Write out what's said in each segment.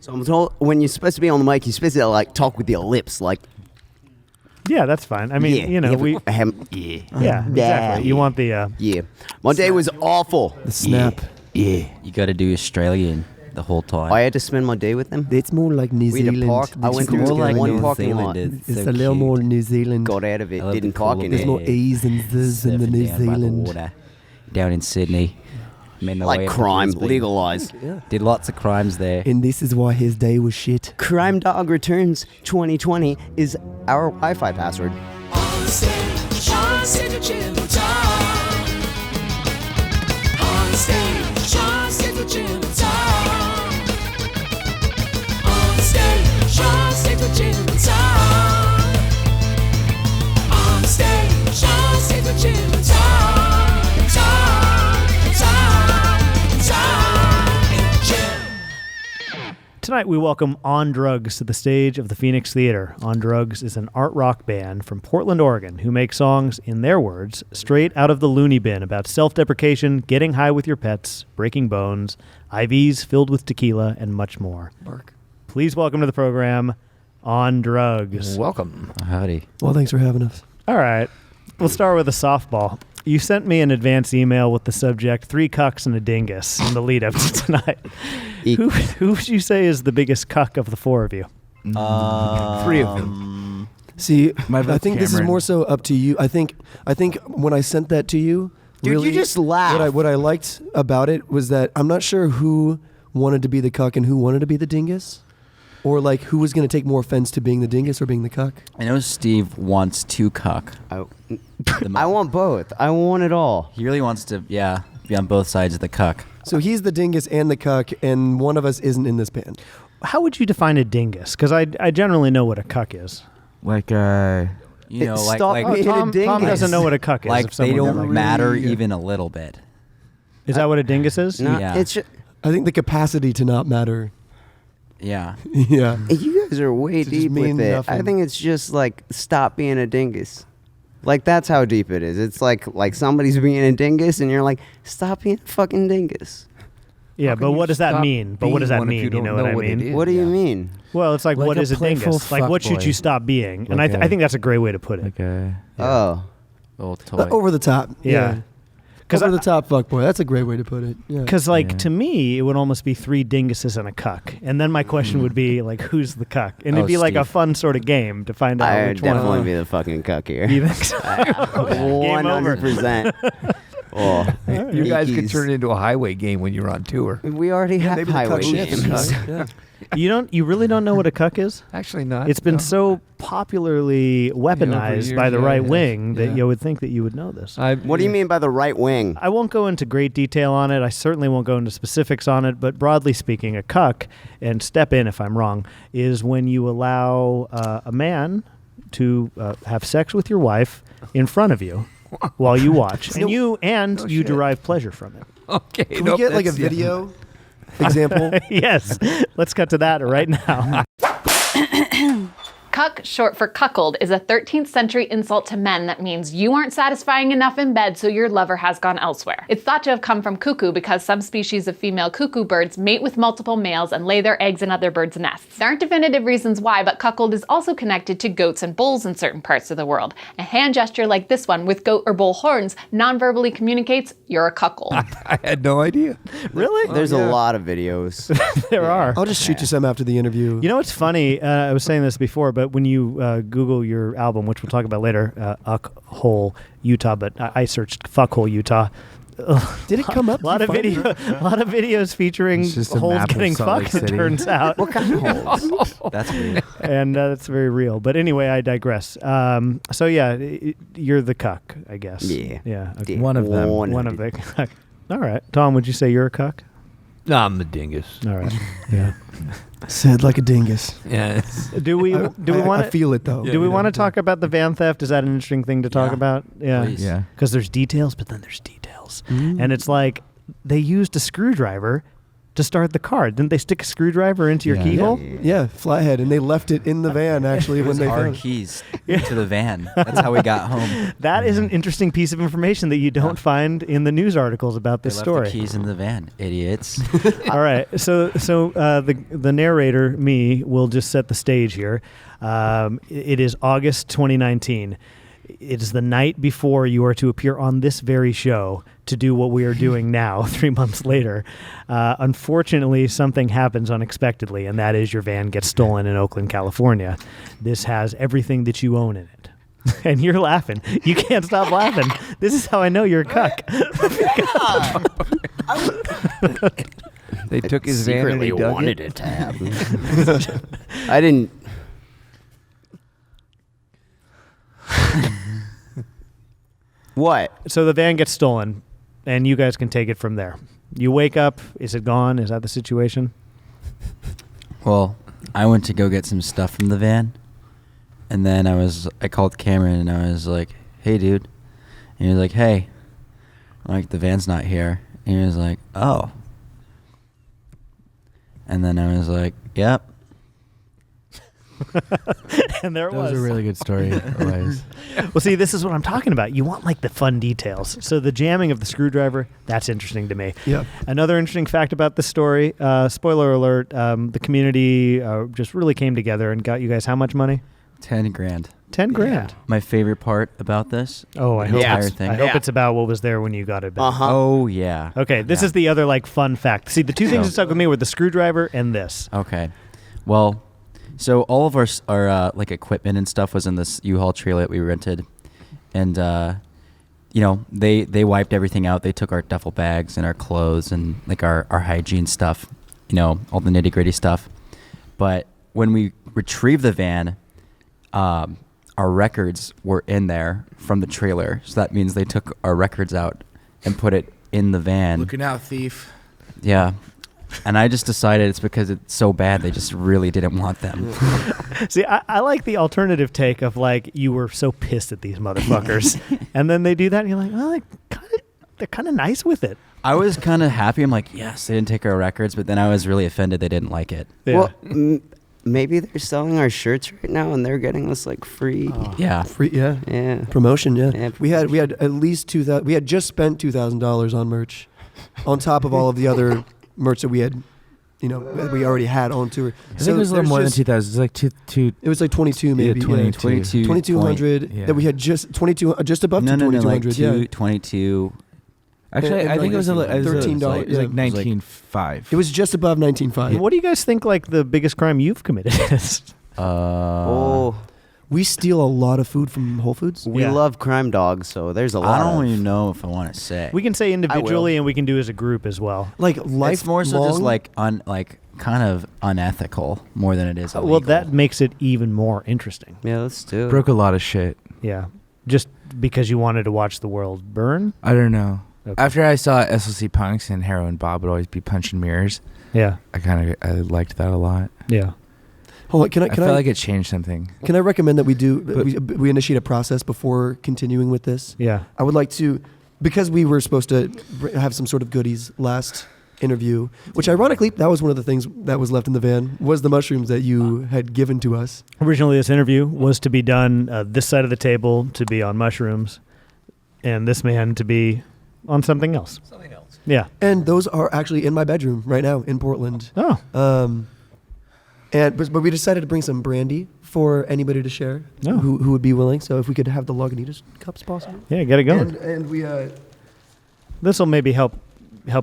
So I'm told when you're supposed to be on the mic, you're supposed to like talk with your lips, like. Yeah, that's fine. I mean, Yeah, Yeah, exactly. You want the. Yeah. My day was awful. The snap. Yeah. You got to do Australian the whole time. I had to spend my day with them. It's more like New We had Zealand. to park. I went through more like one New parking lot. Zealand. It's a little more New Zealand. Got out of it. I love Didn't the park cool in There's it. more A's and Z's in the Surfing New down by the Zealand. water, down in Sydney. Made my way Like up to crime, Brisbane. legalized. Did lots of crimes there. And this is why his day was shit. Crime Dog Returns 2020 is our Wi-Fi password. Onstage, Johnston to Jimenez. Onstage, Johnston to Jimenez. Onstage, Johnston to Jimenez. Onstage, Johnston to Jimenez. Tonight we welcome On Drugs to the stage of the Phoenix Theater. On Drugs is an art rock band from Portland, Oregon, who make songs, in their words, straight out of the loony bin about self-deprecation, getting high with your pets, breaking bones, IVs filled with tequila, and much more. Mark. Please welcome to the program, On Drugs. Welcome. Howdy. Well, thanks for having us. All right, we'll start with a softball. You sent me an advance email with the subject, 3 cucks and a dingus, in the lead up to tonight. Who would you say is the biggest cuck of the 4 of you? 3 of them. See, My I vote's think this is Cameron. more so up to you. I think when I sent that to you, Dude, really, you just laughed. What I liked about it was that I'm not sure who wanted to be the cuck and who wanted to be the dingus, or like who was going to take more offense to being the dingus or being the cuck. I know Steve wants to cuck. I want both. I want it all. He really wants to, be on both sides of the cuck. So he's the dingus and the cuck, and one of us isn't in this band. How would you define a dingus? Because I generally know what a cuck is. Like, You know, like Stop being a Tom dingus. doesn't know what a cuck is. like if they someone don't like- matter even a little bit. Is that what a dingus is? No, Yeah. it's just, I think the capacity to not matter. Yeah. Yeah. you guys are way To just deep with mean it. nothing. I think it's just like stop being a dingus. Like that's how deep it is. It's like somebody's being a dingus and you're like stop being a fucking dingus. Yeah, How but can what you does that stop mean? But what does being that one if mean? you don't know what I know what it mean? is? What do you Yeah. mean? Well, it's like Like what a is a playful dingus? Like what should fuckboy. you stop being? And Like I think that's a great way to put it. like a Oh. little toy. Over the top. Yeah. Over the top fuckboy. That's a great way to put it. Yeah. Because, like, Yeah. to me, it would almost be 3 dinguses and a cuck. And then my question would be, like, who's the cuck? And it'd Oh, be like a Steve. fun sort of game to find out I would which one. definitely be the fucking cuck here. You think so? Game over. 100%. Oh, You guys could Ickies. turn it into a highway game when you're on tour. We already have maybe the highway cuck shifts. games. Yeah. You really don't know what a cuck is? Actually, not. It's been no. so popularly weaponized years, by the yeah, right yeah. wing that Yeah. you would think that you would know this. What do you mean by the right wing? I won't go into great detail on it. I certainly won't go into specifics on it. But broadly speaking, a cuck, and step in if I'm wrong, is when you allow a man to have sex with your wife in front of you while you watch, and you shit. derive pleasure from it. Okay. Can we get like a video example? Yes, let's cut to that right now. Cuck, short for cuckold, is a 13th century insult to men that means you aren't satisfying enough in bed, so your lover has gone elsewhere. It's thought to have come from cuckoo because some species of female cuckoo birds mate with multiple males and lay their eggs in other birds' nests. There aren't definitive reasons why, but cuckold is also connected to goats and bulls in certain parts of the world. A hand gesture like this one with goat or bull horns non-verbally communicates you're a cuckold. I had no idea. Really? There's a lot of videos. There are. I'll just shoot you some after the interview. You know what's funny? I was saying this before, but when you Google your album, which we'll talk about later, Uckhole Utah, but I searched Fuckhole Utah. Did it come up? A lot of videos featuring It's just a holes map of getting Salt Lake fucked. It City. turns out, What kind of holes? That's weird. and that's very real. But anyway, I digress. So yeah, you're the cuck, I guess. Yeah. Yeah. Okay. One of them. One of the cuck. All right, Tom. Would you say you're a cuck? No, I'm the dingus. All right. Yeah. Said like a dingus. Yes. Do we I want to feel it though. Do we want to talk about the van theft? Is that an interesting thing to talk Yeah. about? Yeah. Please. Yeah. Because there's details, but then there's details. Mm. And it's like they used a screwdriver to start the car? Didn't they stick a screwdriver into your Yeah. keyhole? Yeah, flathead, and they left it in the van actually It when was they our found it. keys to the van. That's how we got home. That is an interesting piece of information that you don't find in the news articles about They this left story. the keys in the van, idiots. All right, so the narrator, me, will just set the stage here. It is August 2019. It is the night before you are to appear on this very show to do what we are doing now, 3 months later. Unfortunately, something happens unexpectedly, and that is your van gets stolen in Oakland, California. This has everything that you own in it. And you're laughing. You can't stop laughing. This is how I know you're a cuck. They took his van and he Secretly dug wanted it. it to happen. I didn't. What? So the van gets stolen, and you guys can take it from there. You wake up. Is it gone? Is that the situation? Well, I went to go get some stuff from the van, and then I called Cameron and I was like, "Hey, dude," and he was like, "Hey," I'm like, "The van's not here," and he was like, "Oh," and then I was like, "Yep." And there it That was. was a really good story, Elias. Well, see, this is what I'm talking about. You want like the fun details. So the jamming of the screwdriver, that's interesting to me. Yeah. Another interesting fact about this story, spoiler alert, the community just really came together and got you guys how much money? 10 grand. 10 grand. My favorite part about this, Oh, I the hope, entire it's, thing. I hope Yeah. it's about what was there when you got it back. Uh-huh. Oh yeah. Okay, this Yeah. is the other like fun fact. See, the two things So- that stuck with me were the screwdriver and this. Okay. Well, so all of our like equipment and stuff was in this U-Haul trailer that we rented, and they wiped everything out. They took our duffel bags and our clothes and like our hygiene stuff, all the nitty gritty stuff. But when we retrieved the van, our records were in there from the trailer. So that means they took our records out and put it in the van. Looking out, thief. Yeah. And I just decided it's because it's so bad they just really didn't want them. See, I like the alternative take of like you were so pissed at these motherfuckers, and then they do that, and you're like, well, they're kind of nice with it. I was kind of happy. I'm like, yes, they didn't take our records, but then I was really offended they didn't like it. Yeah. Well, maybe they're selling our shirts right now and they're getting us like free. Yeah. Free, yeah. Yeah. Promotion, yeah. Yeah. We had at least $2,000. We had just spent $2,000 on merch, on top of all of the other merch that we had, that we already had on tour. I think it was a little more than 2,000. It's like two. It was like 22 maybe. Yeah, Yeah, 22. 2,200 Yeah. that we had just just above No, 2,200. like 22. Actually, And I think it was like $13, It was like yeah. 19.5. It was just above 19.5. What do you guys think like the biggest crime you've committed is? Oh, We steal a lot of food from Whole Foods. we Yeah. love crime dogs, so there's a lot. I don't of, even know if I want to say. We can say individually, and we can do as a group as well. Like It's more so just lifelong- like kind of unethical more than it is illegal. Well, that makes it even more interesting. Yeah, let's do it. Broke a lot of shit. Yeah, just because you wanted to watch the world burn. I don't know. Okay. After I saw SLC Punks and Heroin Bob would always be punching mirrors, Yeah, I liked that a lot. yeah. Hold on, can I I felt like it changed something. can I recommend that we do But- we initiate a process before continuing with this? Yeah. I would like to, because we were supposed to have some sort of goodies last interview, which ironically, that was one of the things that was left in the van, was the mushrooms that you had given to us. Originally, this interview was to be done this side of the table to be on mushrooms, and this man to be on something else. Something else. Yeah. And those are actually in my bedroom right now in Portland. Oh. But we decided to bring some brandy for anybody to share Oh. who would be willing. So if we could have the Lagunitas cups possible. Yeah. Get it going. And we This will maybe help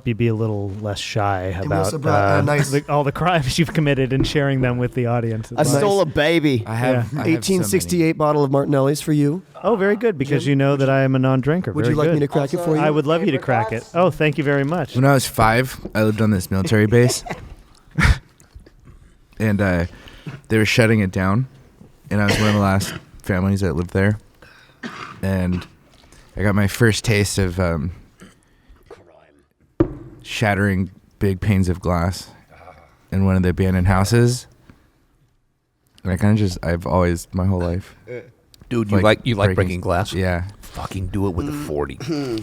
you be a little less shy we about also brought a nice- all the crimes you've committed and sharing them with the audience. I stole a baby. I have, Yeah. I have so many. 1868 bottle of Martinelli's for you. Oh, very good, because you know that I am a non-drinker. Would Very you like good. me to crack it for you? I would love you to crack it. Oh, thank you very much. When I was 5, I lived on this military base, and they were shutting it down, and I was one of the last families that lived there, and I got my first taste of shattering big panes of glass in one of the abandoned houses, and I've always, my whole life, Dude, you like breaking glass? Yeah. Fucking do it with a 40.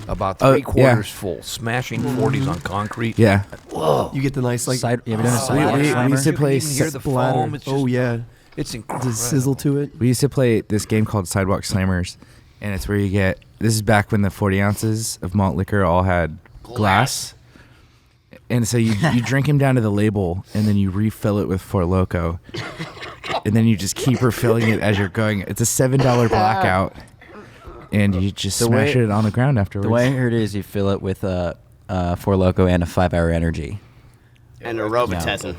About Oh, 3/4 yeah. full. Smashing 40s on concrete. Yeah. Whoa. You get the nice like You ever done a we sidewalk slammer? used to You play can even hear the splatter. foam. It's just, Oh yeah, It's the incredible. sizzle to it. We used to play this game called Sidewalk Slammers, and it's where you get. This is back when the 40 ounces of malt liquor all had glass. And so you drink him down to the label, and then you refill it with Four Loko, and then you just keep refilling it as you're going. It's a $7 blackout, and you just The smash way- it on the ground afterwards. The way I heard it is you fill it with a Four Loko and a 5-hour energy. And a Robitussin.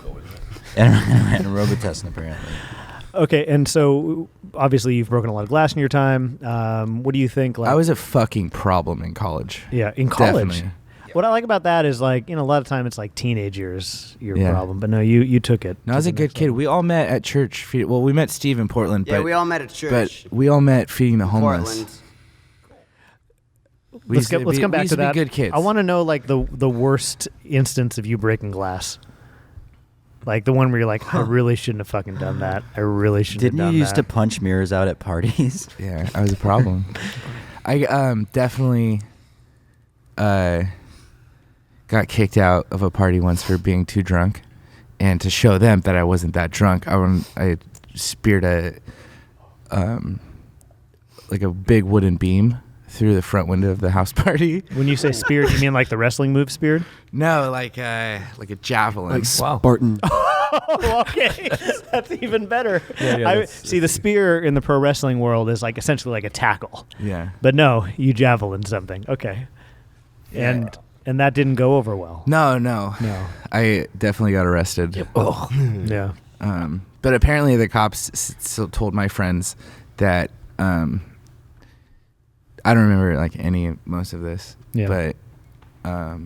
And a Robitussin, apparently. Okay, and so obviously you've broken a lot of glass in your time. What do you think? Like, I was a fucking problem in college. yeah, in college. Definitely. What I like about that is like, a lot of time it's like teenage years your Yeah. problem, but no, you took it. No, I was a good kid. We all met at church. Well, we met Steve in Portland. Yeah, but, we all met at church. But we all met feeding the homeless. Portland. We used to Let's be- come we back used to to be that. good kids. I want to know like the worst instance of you breaking glass. Like the one where you're like, I really shouldn't have fucking done that. I really shouldn't Didn't have you done used to that. punch mirrors out at parties? Yeah, I was a problem. I definitely got kicked out of a party once for being too drunk, and to show them that I wasn't that drunk, I speared like a big wooden beam through the front window of the house party. When you say speared, you mean like the wrestling move speared? No, like a javelin. Like Spartan. Oh, okay. That's even better. Yeah, See, the spear in the pro wrestling world is like essentially like a tackle. Yeah. But no, you javelin something. Okay. Yeah. And that didn't go over well. No. No. I definitely got arrested. Oh. Yeah. But apparently the cops still told my friends that I don't remember like most of this. Yeah. But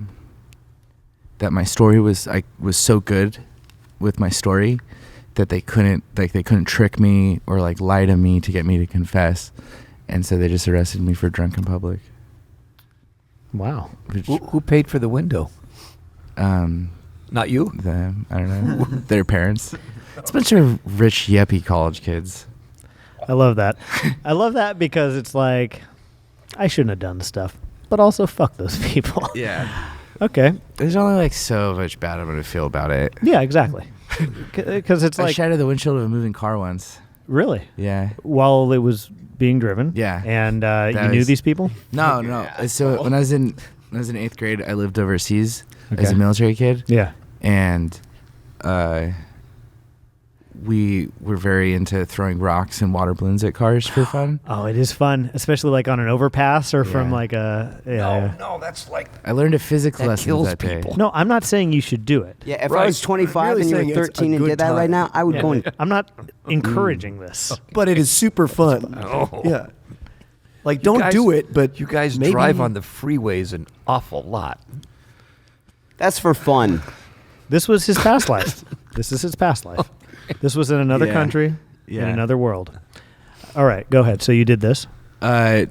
that my story was so good with my story that they couldn't trick me or like lie to me to get me to confess, and so they just arrested me for drunk in public. Wow. Which, Who paid for the window? Not you? them, I don't know. Their parents. It's a bunch of rich yuppie college kids. I love that. I love that because it's like, I shouldn't have done the stuff, but also fuck those people. Yeah. Okay. There's only like so much bad I'm gonna feel about it. Yeah, exactly. Because it's I like, shattered the windshield of a moving car once. really? Yeah. While it was being driven? Yeah. And you That knew was- these people? No. So when I was in 8th grade, I lived overseas as Okay. a military kid, Yeah. and we were very into throwing rocks and water balloons at cars for fun. Oh, it is fun, especially like on an overpass or from Yeah. like a. Yeah. No, that's like I learned a physics That lesson kills that day. people. No, I'm not saying you should do it. Yeah, if Right. I was 25 really and you saying were it's a 13 and good did that right time. now, I would Yeah. go and I'm not encouraging this. But it is super fun. Oh. Yeah. Like, don't guys- do it, but you guys maybe drive on the freeways an awful lot. That's for fun. This was his past life. This is his past life. This was in another Yeah. country, in Yeah. another world. All right, go ahead. So you did this. It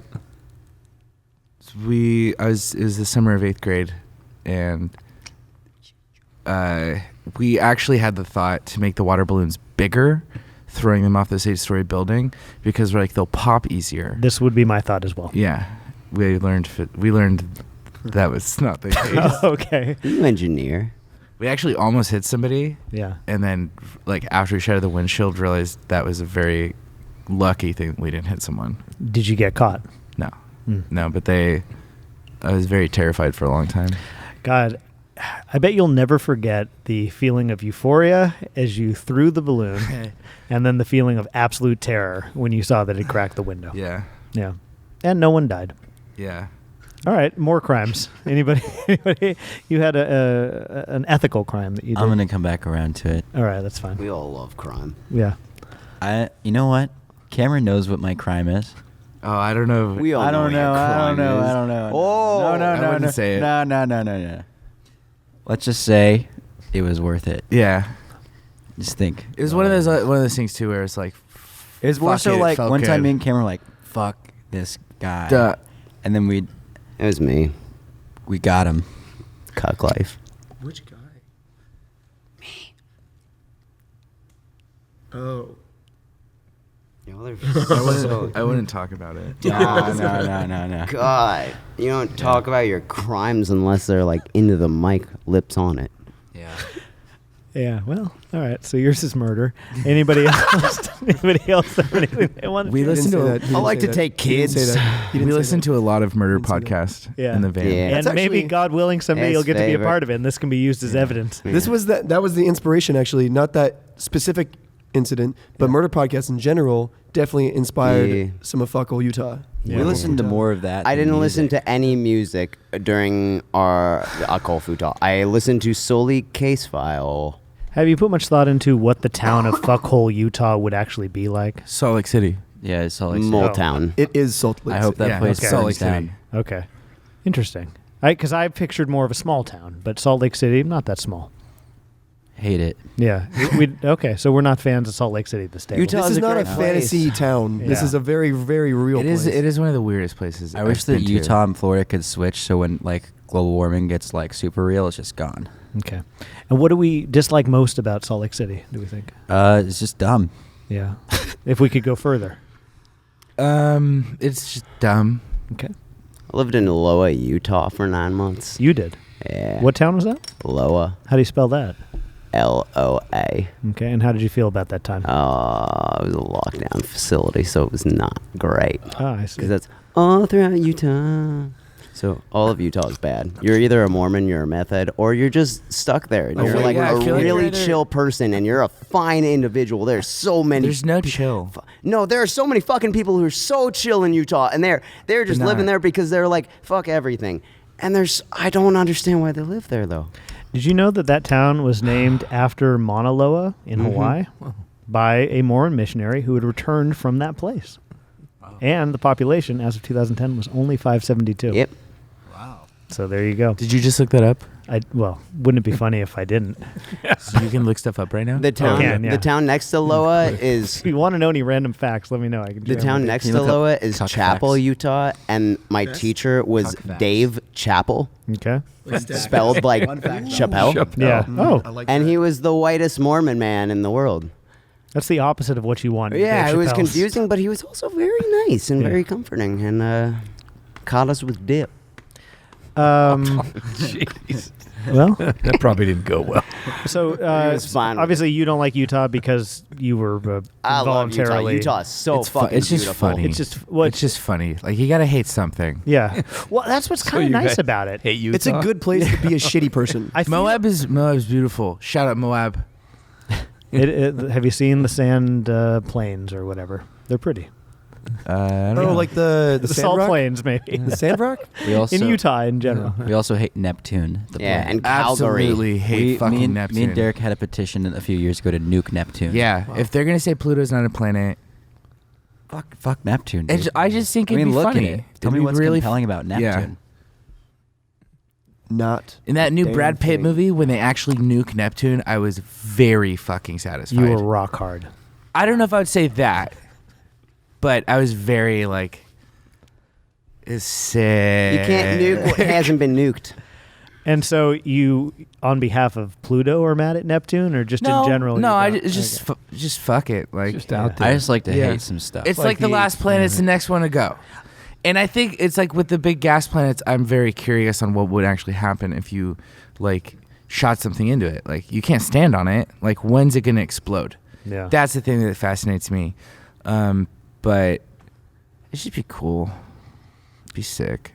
was the summer of 8th grade, and we actually had the thought to make the water balloons bigger, throwing them off this 8-story building, because we're like, they'll pop easier. This would be my thought as well. Yeah, we learned that was not the case. Okay. You engineer. We actually almost hit somebody, Yeah. and then like after we shattered the windshield, realized that was a very lucky thing we didn't hit someone. Did you get caught? No, but I was very terrified for a long time. God, I bet you'll never forget the feeling of euphoria as you threw the balloon, and then the feeling of absolute terror when you saw that it cracked the window. Yeah, Yeah. And no one died. yeah. All right, more crimes. Anybody? You had an ethical crime that you did. I'm gonna come back around to it. All right, that's fine. We all love crime. Yeah. You know what? Cameron knows what my crime is. Oh, I don't know. We all I don't know. know. What your I don't crime know. is. I don't know. Oh, no, I no, wouldn't no. say it. No. Let's just say it was worth it. Yeah, Just think. it was one of those things too, where it's like, It was more fuck so it, like felt one time good. me and Cameron were like, "Fuck this guy," Duh. and then we It was me. got him. Cuck life. Which guy? Me. Oh. You I wouldn't talk about it. No. God, you don't talk about your crimes unless they're like into the mic, lips on it. Yeah. Yeah, well, all right. So yours is murder. Anybody else? Anybody else have anything they want to We say? listen to. He didn't like say to that. take He didn't say kids. that. He didn't We say listen that. to a lot of murder Didn't say that. podcasts Yeah. in the van. Yeah. And That's maybe, actually God willing, someday his you'll get to be a favorite. part of it, and this can be used as evidence. This was that was the inspiration, actually, not that specific incident, but murder podcasts in general definitely inspired some of Uckhole, Utah. Yeah. We listened to more of that. I than didn't listen music. to any music during our Uckhole Futah. I listened to solely Case File. Have you put much thought into what the town of Fuckhole, Utah would actually be like? Salt Lake City. Yeah, it's Salt Lake City. Motown. It is Salt Lake I hope City. that place Okay. Salt burns Lake down. City. Okay. Interesting. Because I pictured more of a small town, but Salt Lake City, not that small. Hate it. Yeah. Okay, so we're not fans of Salt Lake City at this table. Utah- This Utah's is a not a great fantasy place. town. This Yeah. is a very, very real It is. place. It is one of the weirdest places. I wish I've that been to. Utah and Florida could switch so when like global warming gets like super real, it's just gone. Okay. And what do we dislike most about Salt Lake City, do we think? It's just dumb. Yeah. If we could go further. It's just dumb. Okay. I lived in Loa, Utah for 9 months. You did. Yeah. What town was that? Loa. How do you spell that? LOA. Okay. And how did you feel about that time? It was a lockdown facility, so it was not great. I see. Because that's all throughout Utah. So all of Utah is bad. You're either a Mormon, you're a meth head, or you're just stuck there. And Oh, you're yeah, like yeah, I a feel like really you're either- chill person, and you're a fine individual. There's so many. There's no chill. No, there are so many fucking people who are so chill in Utah, and they're just They're living not. there because they're like fuck everything. And I don't understand why they live there though. Did you know that that town was named after Mauna Loa in Hawaii by a Mormon missionary who had returned from that place? And the population, as of 2010, was only 572. Yep. So there you go. Did you just look that up? Well, wouldn't it be funny if I didn't? So you can look stuff up right now. The town, can, yeah. the town next to Loa is If you want to know any random facts, let me know. I can the share town them with next Can to you look up Loa is cuck Chapel, facts? Utah, and my teacher was Cuck facts. Dave Chapel, you. Okay. spelled like Chappelle. Yeah. Oh, And he was the whitest Mormon man in the world. that's the opposite of what you want. Yeah, Dave it was Chappelle's. confusing, but he was also very nice and Yeah. very comforting, and caught us with dip. Jeez. Well, That probably didn't go well. so was fine with obviously you don't like Utah because you were I love Utah. voluntarily. Utah is so It's fu- fucking it's just beautiful. funny. It's just what. It's just funny. Like you gotta hate something. Yeah. Well, that's what's So kind of you nice guys about it. Hate Utah. It's a good place to be a shitty person. I feel- Moab's beautiful. Shout out Moab. Have you seen the sand plains or whatever? They're pretty. I don't Oh, know. like the The sand salt rock? plains, maybe. The sand rock? We also In Utah, in general. We also hate Neptune. The Yeah, planet. and Calgary. absolutely hate fucking me Neptune. and Derek had a petition a few years ago to nuke Neptune. Yeah, if they're gonna say Pluto's not a planet, Fuck Neptune. Dude. I just think I it'd mean, be look funny. at it. Tell It'd me be what's really compelling about yeah. Neptune. Not. In that new Damn Brad Pitt thing. movie, when they actually nuke Neptune, I was very fucking satisfied. You were rock hard. I don't know if I would say that, but I was very like, it's sick. You can't nuke what hasn't been nuked. And so you, on behalf of Pluto, are mad at Neptune, or just No, in general? no, you I don't? just Okay. just fuck it. Like Just out there. I just like to Yeah. hate some stuff. it's like the he- last planet. It's the next one to go. And I think it's like with the big gas planets, I'm very curious on what would actually happen if you like shot something into it. Like you can't stand on it. Like when's it gonna explode? Yeah. That's the thing that fascinates me. But it should be cool. Be sick.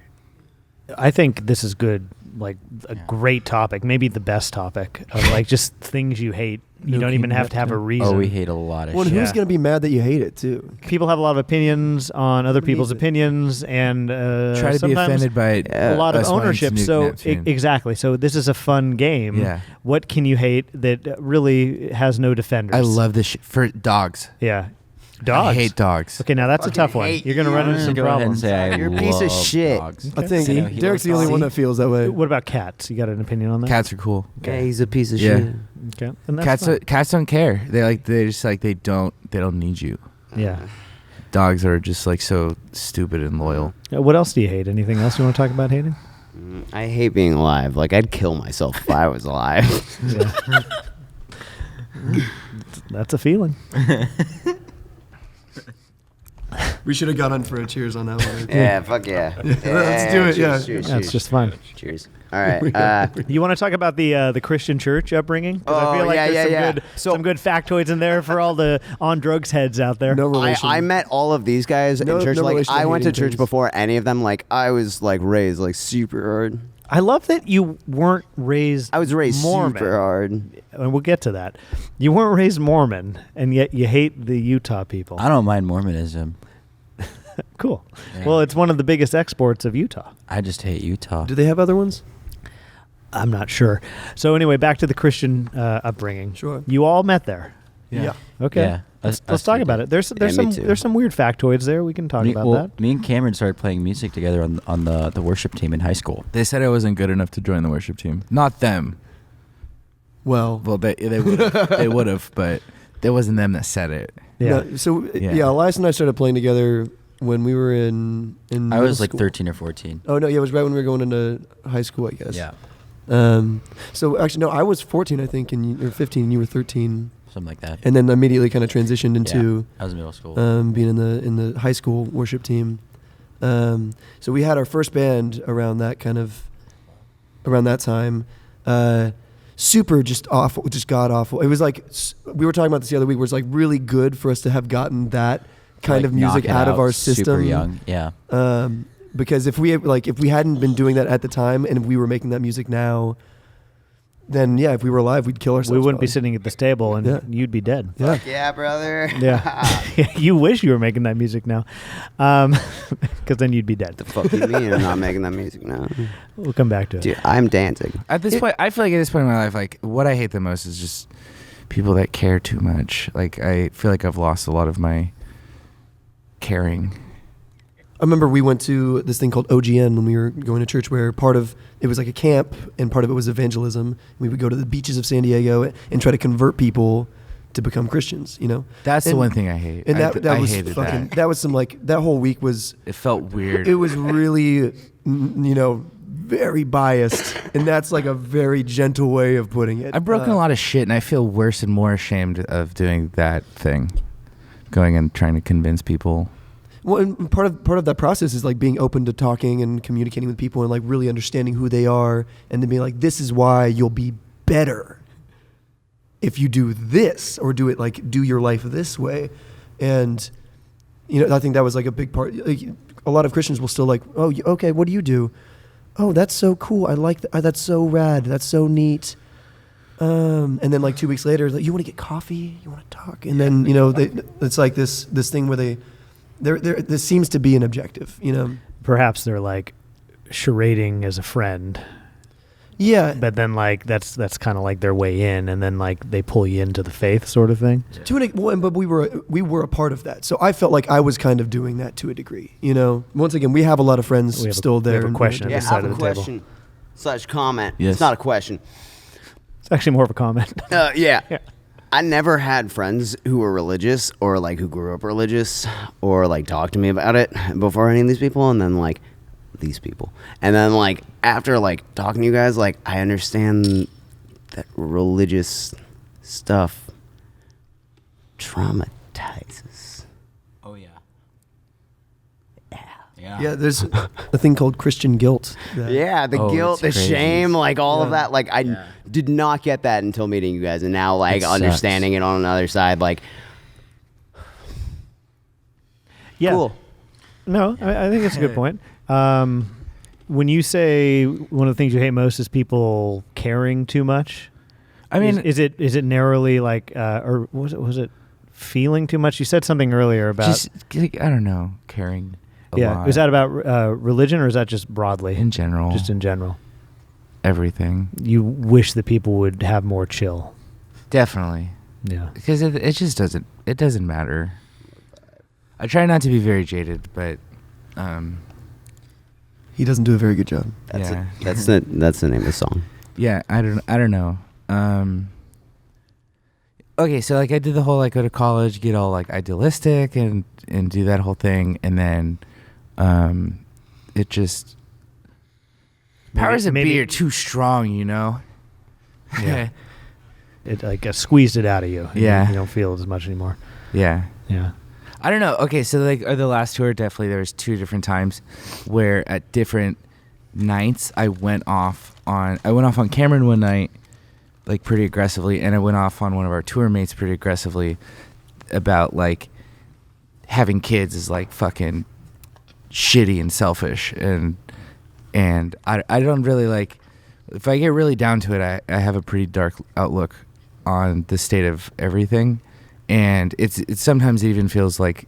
I think this is good. Like a great topic, maybe the best topic of like just things you hate. You don't Nuking even have to have a Neptune. reason. Oh, we hate a lot of Well, shit. who's Yeah. going to be mad that you hate it, too? People have a lot of opinions on other Who people's needs it? opinions, and Try to be sometimes offended by a lot of us wanting to ownership. nuke So Neptune. exactly. So this is a fun game. Yeah. What can you hate that really has no defenders? I love this shit for dogs. Yeah. Dogs. I hate dogs. Okay, now that's a tough one. hate You're gonna run you. into some Go ahead and problems. say I You're a piece of love shit. dogs. I think See? He Derek's the loves only one dogs. that feels that way. What about cats? You got an opinion on that? Cats are cool. Yeah, he's a piece of Yeah. shit. Okay. And that's fine. Cats don't care. They just like they don't need you. Yeah. Dogs are just like so stupid and loyal. What else do you hate? Anything else you want to talk about hating? I hate being alive. Like I'd kill myself if I was alive. Yeah. That's a feeling. We should have got on for a cheers on that one. Yeah, fuck yeah. Let's do it, yeah. Cheers, That's just fun. cheers. All right. You want to talk about the Christian church upbringing? 'Cause I feel like there's some good factoids in there for all the on drugs heads out there. No relation. I met all of these guys No- in church. no Like relation I to went to hating church things. before any of them. Like I was like raised like super hard. I love that you weren't raised. I was raised Mormon. super hard. And we'll get to that. You weren't raised Mormon, and yet you hate the Utah people. I don't mind Mormonism. Cool. Yeah. Well, it's one of the biggest exports of Utah. I just hate Utah. Do they have other ones? I'm not sure. So anyway, back to the Christian upbringing. Sure. You all met there. Yeah. Okay. Yeah, Let's us talk three about did. it. There's me some too. there's some weird factoids there. We can talk about that. Me and Cameron started playing music together on the worship team in high school. They said I wasn't good enough to join the worship team. Not them. Well, Well, they would have, but it wasn't them that said it. Yeah. no, so Yeah. Elias and I started playing together when we were in I middle was like school. 13 or 14. Oh no, yeah, it was right when we were going into high school, I guess. Yeah, So actually, no, I was 14, I think, and you were 15, and you were 13, something like that. and then immediately kind of transitioned into I was in middle school. being in the high school worship team. So we had our first band around that time. Super just awful, just god awful. It was like we were talking about this the other week. Where it's like really good for us to have gotten that kind Like, of music knock it out of our system. Super young. Yeah. Because if we hadn't been doing that at the time, and if we were making that music now, then yeah, if we were alive, we'd kill ourselves. We wouldn't be probably. sitting at this table, and Yeah. you'd be dead. Yeah. Yeah, brother. Yeah. You wish you were making that music now, because then you'd be dead. Fuck you mean I'm not making that music now? We'll come back to it. Dude, I'm dancing. At this point, I feel like at this point in my life, like what I hate the most is just people that care too much. Like I feel like I've lost a lot of my caring. I remember we went to this thing called OGN when we were going to church, where part of it was like a camp and part of it was evangelism. We would go to the beaches of San Diego and try to convert people to become Christians, you know? That's the And- one thing I hate. And that I was hated fucking, that. that was some like, that whole week was, It felt weird. it was really, very biased. And that's like a very gentle way of putting it. I've broken a lot of shit, and I feel worse and more ashamed of doing that thing, going and trying to convince people. Well, and part of that process is like being open to talking and communicating with people and like really understanding who they are, and then being like, this is why you'll be better if you do this, or do your life this way. And I think that was like a big part. Like, a lot of Christians will still like, oh, okay, what do you do? Oh, that's so cool. I like that. That's so rad. That's so neat. And then like 2 weeks later, like, you want to get coffee? You want to talk? And then it's like this thing where there seems to be an objective, Perhaps they're like charading as a friend, Yeah. but then like that's kind of like their way in, and then like they pull you into the faith sort of thing. But we were a part of that, so I felt like I was kind of doing that to a degree. Once again, we have a lot of friends We have still there. We have a question Yeah, on I the side have a of the table. question / comment. Yes. It's not a question. It's actually more of a comment. Yeah. Yeah. I never had friends who were religious or like who grew up religious or like talked to me about it before any of these people, and then like these people. And then like after like talking to you guys, like I understand that religious stuff traumatizes. Oh yeah. Yeah, there's a thing called Christian guilt. Yeah, the Oh, guilt, the it's crazy. shame, like all of Yeah. that. Like I did not get that until meeting you guys, and now like It sucks. understanding it on another side, like Yeah. cool. No, I think it's a good point. When you say one of the things you hate most is people caring too much, I mean, is it narrowly like, or was it feeling too much? You said something earlier about just like, I don't know, caring. A lot. Was that about religion, or is that just broadly in general? Just in general, everything. you wish that people would have more chill. Definitely, Yeah. because it just doesn't. It doesn't matter. I try not to be very jaded, but He doesn't do a very good job. That's Yeah. that's the name of the song. yeah, I don't know. Okay, so like I did the whole like go to college, get all like idealistic and do that whole thing, and then it just powers of maybe- be are too strong, Yeah. It like squeezed it out of you. Yeah. You don't feel it as much anymore. yeah. Yeah. I don't know. Okay, so like the last tour, definitely there was 2 different times where at different nights I went off on Cameron one night, like pretty aggressively, and I went off on one of our tour mates pretty aggressively about like having kids is like fucking shitty and selfish, and I don't really like. If I get really down to it, I have a pretty dark outlook on the state of everything, and it's sometimes it even feels like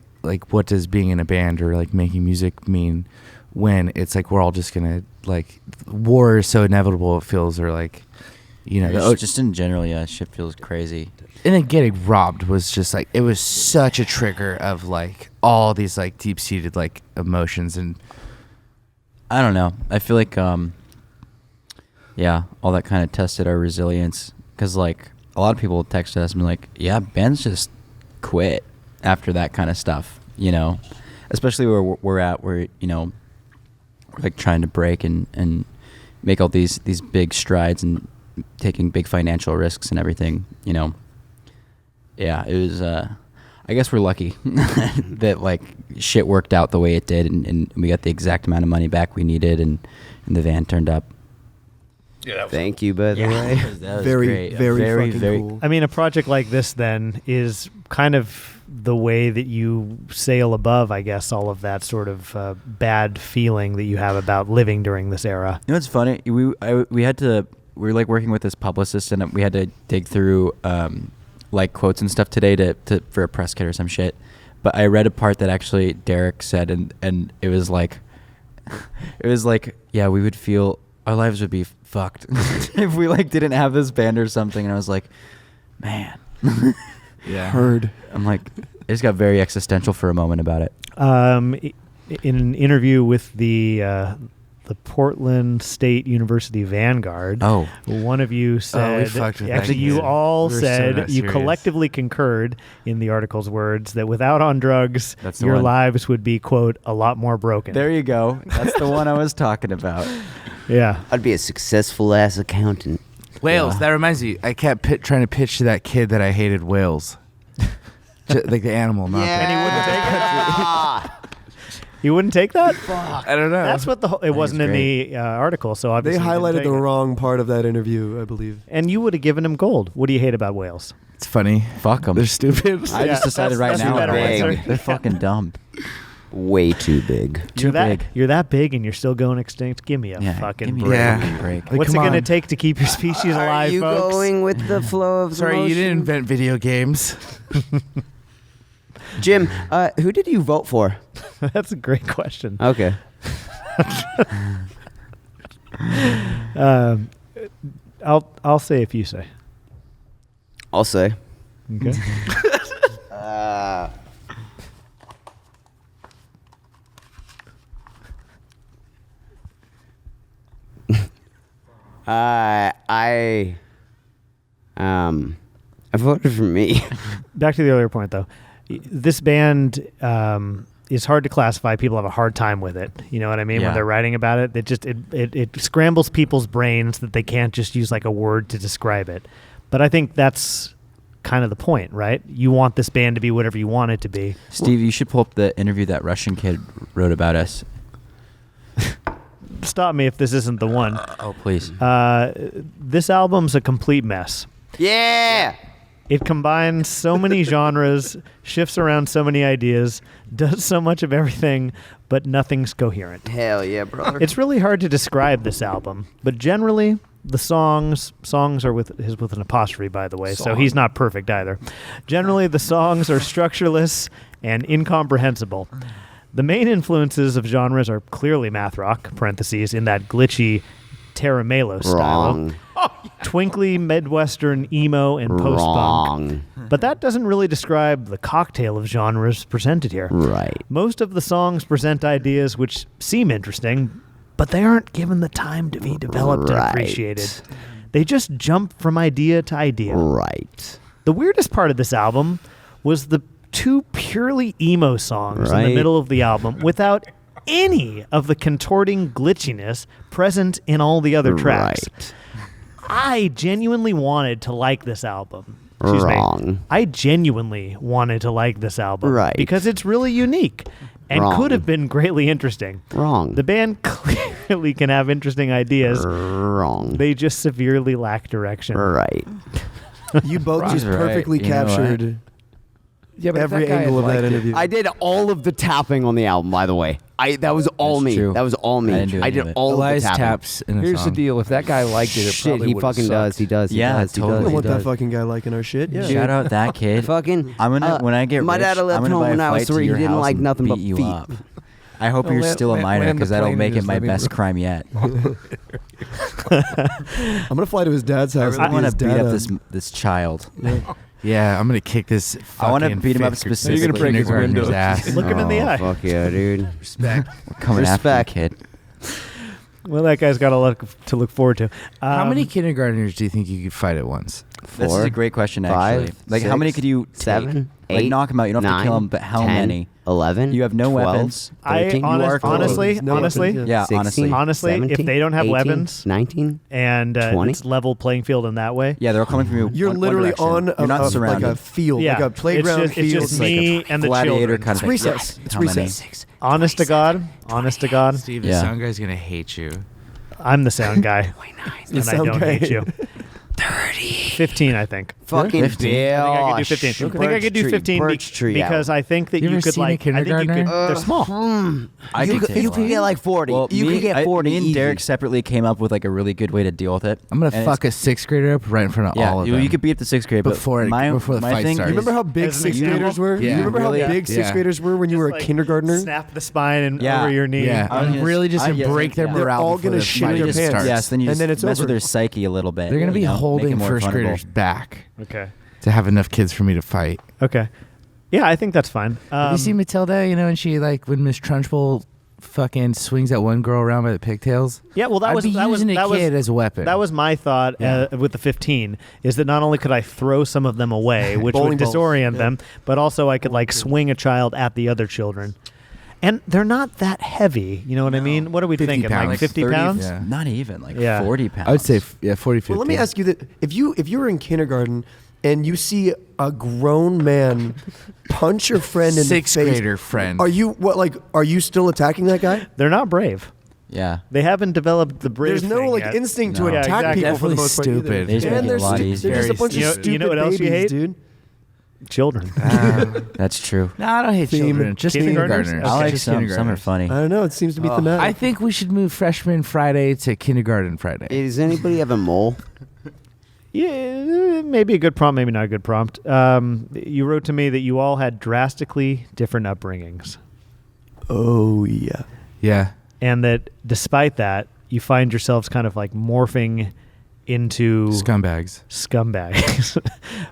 what does being in a band or like making music mean when it's like we're all just gonna like war is so inevitable it feels, or like just in general, yeah, shit feels crazy. And then getting robbed was just like it was such a trigger of like all these like deep seated like emotions, and I don't know. I feel like all that kind of tested our resilience, because like a lot of people texted us and be like, yeah, bands just quit after that kind of stuff, especially where we're at, where we're like trying to break and make all these big strides and taking big financial risks and everything. It was I guess we're lucky that like shit worked out the way it did, and we got the exact amount of money back we needed, and the van turned up. Yeah, thank you, by the way. That was Very, great. very fucking cool. I mean, a project like this then is kind of the way that you sail above, I guess, all of that sort of bad feeling that you have about living during this era. You know what's funny? We were like working with this publicist, and we had to dig through like quotes and stuff today to for a press kit or some shit. But I read a part that actually Derek said, and it was like, yeah, we would feel our lives would be fucked if we like didn't have this band or something. And I was like, man, yeah, heard. I'm like, I just got very existential for a moment about it. In an interview with the Portland State University Vanguard, one of you said, fucked with actually that you kid. all We were so said, not you serious. collectively concurred in the article's words that without On Drugs, That's the your one. lives would be, quote, a lot more broken. There you go. That's the one I was talking about. Yeah. I'd be a successful ass accountant. Whales. Yeah. That reminds me. I kept trying to pitch to that kid that I hated whales, like the animal, not And he wouldn't take Yeah. You wouldn't take that? I don't know. That's what it wasn't in great. the article, so They obviously you didn't highlighted take the it. wrong part of that interview, I believe. And you would have given him gold. What do you hate about whales? It's funny. Fuck them. They're stupid. I just decided right that's now a better big. answer. they're fucking dumb. Way too big. Too big. You're that big and you're still going extinct. Give me a Yeah, fucking give me break. a Yeah. fucking break. Like, What's it come going to on. take to keep your species alive, Are you folks? going with the flow of Sorry, you didn't emotion? invent video games. Jim, who did you vote for? That's a great question. Okay. I'll say if you say. I'll say. Okay. I voted for me. Back to the earlier point, though. This band is hard to classify. People have a hard time with it. You know what I mean? Yeah. When they're writing about it, it scrambles people's brains that they can't just use like a word to describe it. But I think that's kind of the point, right? You want this band to be whatever you want it to be. Steve, you should pull up the interview that Russian kid wrote about us. Stop me if this isn't the one. Oh, please. This album's a complete mess. Yeah. It combines so many genres, shifts around so many ideas, does so much of everything, but nothing's coherent. Hell yeah, brother. It's really hard to describe this album, but generally the songs are with an apostrophe, by the way, so he's not perfect either. Generally, the songs are structureless and incomprehensible. The main influences of genres are clearly math rock, parentheses, in that glitchy Terra Melo style. Wrong. Twinkly Midwestern emo and post-punk. Wrong. But that doesn't really describe the cocktail of genres presented here. Right. Most of the songs present ideas which seem interesting, but they aren't given the time to be developed and Right. appreciated. They just jump from idea to idea. Right. The weirdest part of this album was the two purely emo songs in Right. the middle of the album without any of the contorting glitchiness present in all the other tracks. Right. I genuinely wanted to like this album. Excuse me. Wrong. I genuinely wanted to like this album. Right. Because it's really unique and Wrong. could have been greatly interesting. Wrong. The band clearly can have interesting ideas. Wrong. They just severely lack direction. Right. You both just Right. perfectly You know what? captured Yeah, but if every that guy angle of that liked it- interview. I did all of the tapping on the album, by the way. That was all That's me. true. That was all me. I didn't do any did of it. all Elias of the tapping. taps in a Here's song. the deal: if that guy liked it, it Shit, probably he would've fucking sucked. does. He does. He Yeah, does. He totally. I does. don't He want that does. fucking guy liking our shit. Yeah. Shout out that kid. Fucking. I'm gonna when I get my rich, dad left I'm gonna home buy when a I was flight to 3. He your didn't house like and nothing beat but you feet. up. I hope Oh, you're land- still a land- minor land the because that'll plane make in it his my living best room. crime yet. I'm gonna fly to his dad's house. I and want his to beat dad, up this child. Yeah, I'm gonna kick this. I wanna fucking beat him up fifth grade specifically. You're gonna break his kindergartner's windows. ass. Look him in the Oh, eye. Fuck yeah, dude. Respect. We're coming Respect. after you, kid. Well, that guy's got a lot to look forward to. How many Um, kindergartners do you think you could fight at once? This is a great question, actually. 5, Like, how many 6, could you take? 7, Like, 8, knock him out. You don't have to kill 9, him, but how 10, many? 11. You have no 12, weapons. 13. I You are close. honestly, No honestly, weapons, Yeah, 16, honestly, if 17, they don't have 18, weapons 19. and 20. it's level playing field in that way. Yeah, they're all coming from you. You're one literally direction. on You're not like surrounded. a field, Yeah, like a playground it's field. just like me a and the gladiator children. kind of It's thing. recess. It's How many? recess. Honest to God, honest to God, Steve, Yeah. the sound guy's gonna hate you. I'm the sound guy, and I sound don't guy. hate you. 15, I think. Fucking 15. Bill. I think I could do 15. I think I could do 15 Birch tree because I think that You you ever could seen a like. I think you could. kindergartner? They're small. I you could could, take you one. could get like 40. Well, you could get 40 me and easy. Derek separately came up with like a really good way to deal with it. I'm gonna And fuck a 6th grader up right in front of Yeah, all of you, them. you could beat up the 6th grade, but Before the my fight thing starts. You remember how big As an 6th example? graders were? Yeah. You remember Really? how big 6th Yeah. graders were when you were a Just, like, kindergartner? Snap the spine and Yeah. over your knee. Yeah, I was I'm gonna- really just gonna yes, break their yeah. They're morale. all before gonna the shit fight their just pants. starts. Yes, then you And just then it's mess over. with their psyche a little bit. They're gonna be you know, make it holding more 1st vulnerable. graders back Okay. to have enough kids for me to fight. Okay. Yeah, I think that's fine. Have you seen Matilda? You know, and she like when Miss Trunchbull fucking swings that one girl around by the pigtails. Yeah, well, that I'd was be that was using that a was kid as a weapon. that was my thought Yeah. with the 15 is that not only could I throw some of them away, which would Bowling balls. disorient Yeah. them, but also I could like swing a child at the other children. And they're not that heavy. You know what I mean? What are we 50 thinking? pounds. Like Like 50 30 pounds? Yeah. Not even like Yeah. 40 pounds. I would say 40, 50. Well, let me ask you that: if you were in kindergarten and you see a grown man punch your friend in the 6th face, grader friend. are you what? Like, are you still attacking that guy? They're not brave. Yeah. They haven't developed the brave There's no thing like yet. instinct No. to Yeah, attack exactly. people for the Definitely most part. either. stupid. They just make And it they're, a lot they're easier. just a bunch You know- of stupid you know what else you babies, hate? dude. Children. That's true. No, I don't hate Theme. children. Just Kindergartners? kindergartners. Okay. I like Just some. Some are kindergartners. funny. I don't know. It seems to be thematic. I think we should move freshman Friday to kindergarten Friday. Does anybody have a mole? Yeah, maybe a good prompt, maybe not a good prompt. You wrote to me that you all had drastically different upbringings, Oh yeah. Yeah. and that despite that, you find yourselves kind of like morphing into Scumbags. scumbags.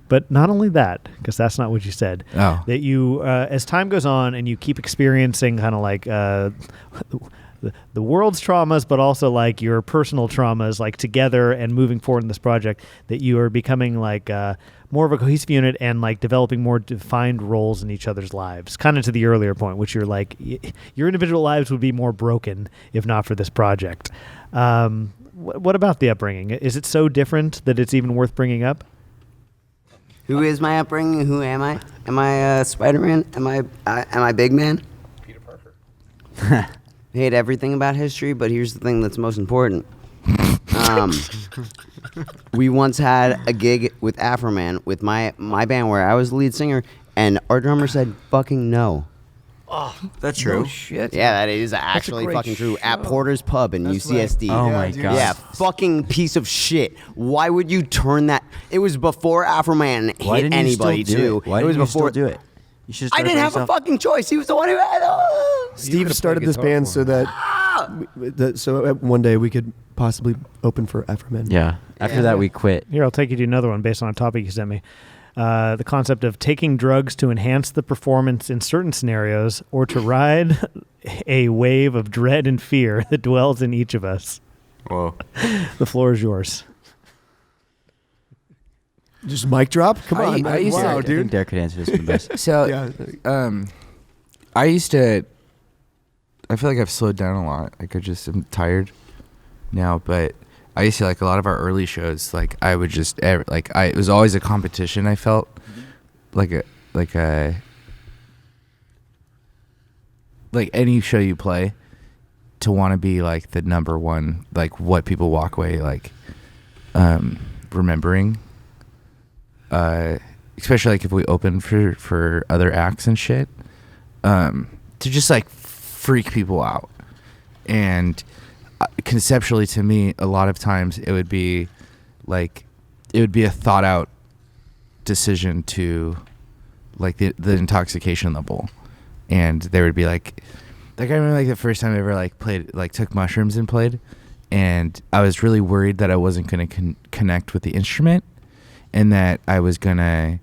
But not only that, because that's not what you said. Oh. That you, as time goes on and you keep experiencing kind of like the world's traumas, but also like your personal traumas, like together and moving forward in this project, that you are becoming like more of a cohesive unit and like developing more defined roles in each other's lives. Kind of to the earlier point, which you're like, your individual lives would be more broken if not for this project. What about the upbringing? Is it so different that it's even worth bringing up? Who is my upbringing? Who am I? Am I Spider-Man? Am I Big Man? Peter Parker. I hate everything about history, but here's the thing that's most important. We once had a gig with Afroman with my band where I was the lead singer, and our drummer said fucking no. That's true. Shit. Yeah, that is actually great fucking true. At show. Porter's Pub in That's UCSD. Oh my dude. god. Yeah, fucking piece of shit. Why would you turn that? It was before Afroman Why hit didn't you still anybody do too. it? Why it was didn't you before still do it? You should. I didn't have a fucking choice. He was the one who had. Steve could've started played this guitar band for so him. that one day we could possibly open for Afroman. Yeah. After that, we quit. Here, I'll take you to another one based on a topic you sent me. The concept of taking drugs to enhance the performance in certain scenarios or to ride a wave of dread and fear that dwells in each of us. Whoa. The floor is yours. Just mic drop. Come I- on, I used to- wow, I think dude. Derek could answer this one the best. So, Yeah. I used to. I feel like I've slowed down a lot. Like I just am tired now, but I used to like a lot of our early shows. Like I would just it was always a competition. I felt like any show you play to want to be like the number one, like what people walk away like remembering. Especially like if we open for other acts and shit, to just like freak people out. And conceptually, to me, a lot of times it would be a thought out decision to like the intoxication level. And there would be like I remember like the first time I ever like played, like took mushrooms and played, and I was really worried that I wasn't going to connect with the instrument, and that I was going to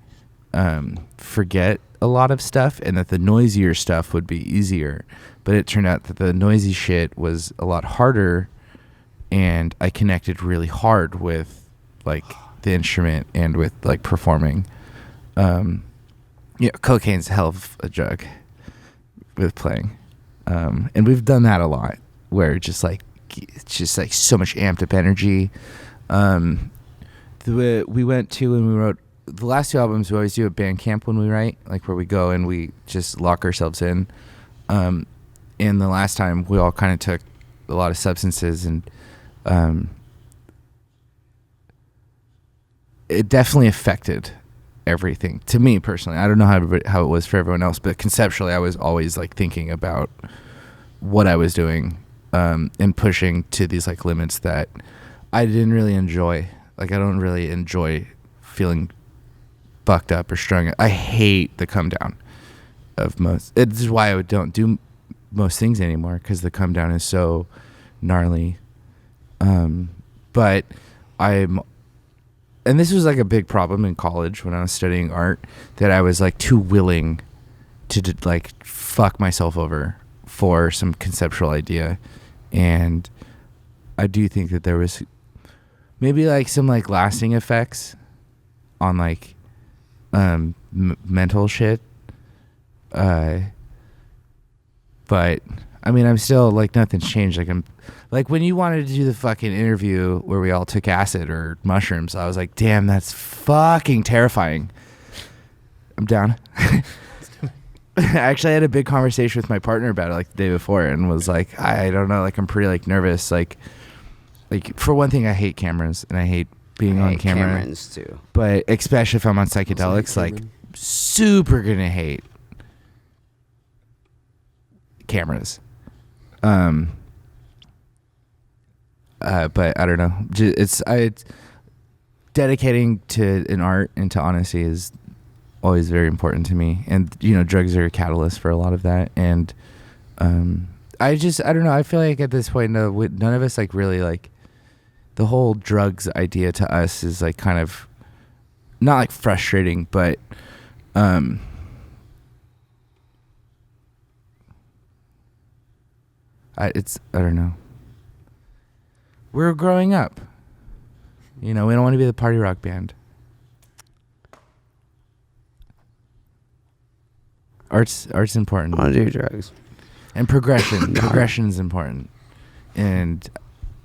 forget a lot of stuff, and that the noisier stuff would be easier. But it turned out that the noisy shit was a lot harder, and I connected really hard with like the instrument and with like performing. Cocaine's a hell of a drug with playing. And we've done that a lot, where it's just like so much amped up energy. We went to, and we wrote the last 2 albums, we always do a band camp when we write, like where we go and we just lock ourselves in. And the last time we all kind of took a lot of substances, and it definitely affected everything to me personally. I don't know how it was for everyone else, but conceptually I was always like thinking about what I was doing, and pushing to these like limits that I didn't really enjoy. Like I don't really enjoy feeling fucked up or strung. I hate the come down of most. It's why I don't do most things anymore, because the come down is so gnarly. But and this was like a big problem in college when I was studying art, that I was like too willing to like fuck myself over for some conceptual idea. And I do think that there was maybe like some like lasting effects on like mental shit. But I mean, I'm still like, nothing's changed. Like I'm like, when you wanted to do the fucking interview where we all took acid or mushrooms, I was like, damn, that's fucking terrifying. I'm down. I actually had a big conversation with my partner about it like the day before, and was like, I don't know, like I'm pretty like nervous. Like for one thing, I hate cameras, and I hate being on camera. Cameras too. But especially if I'm on psychedelics, like super gonna hate cameras. But I don't know. It's dedicating to an art and to honesty is always very important to me. And drugs are a catalyst for a lot of that. And I don't know. I feel like at this point, none of us like really like the whole drugs idea to us is like kind of not like frustrating, but I don't know. We're growing up. We don't want to be the party rock band. Art's important. I want to do drugs. And progression. Progression is important. And,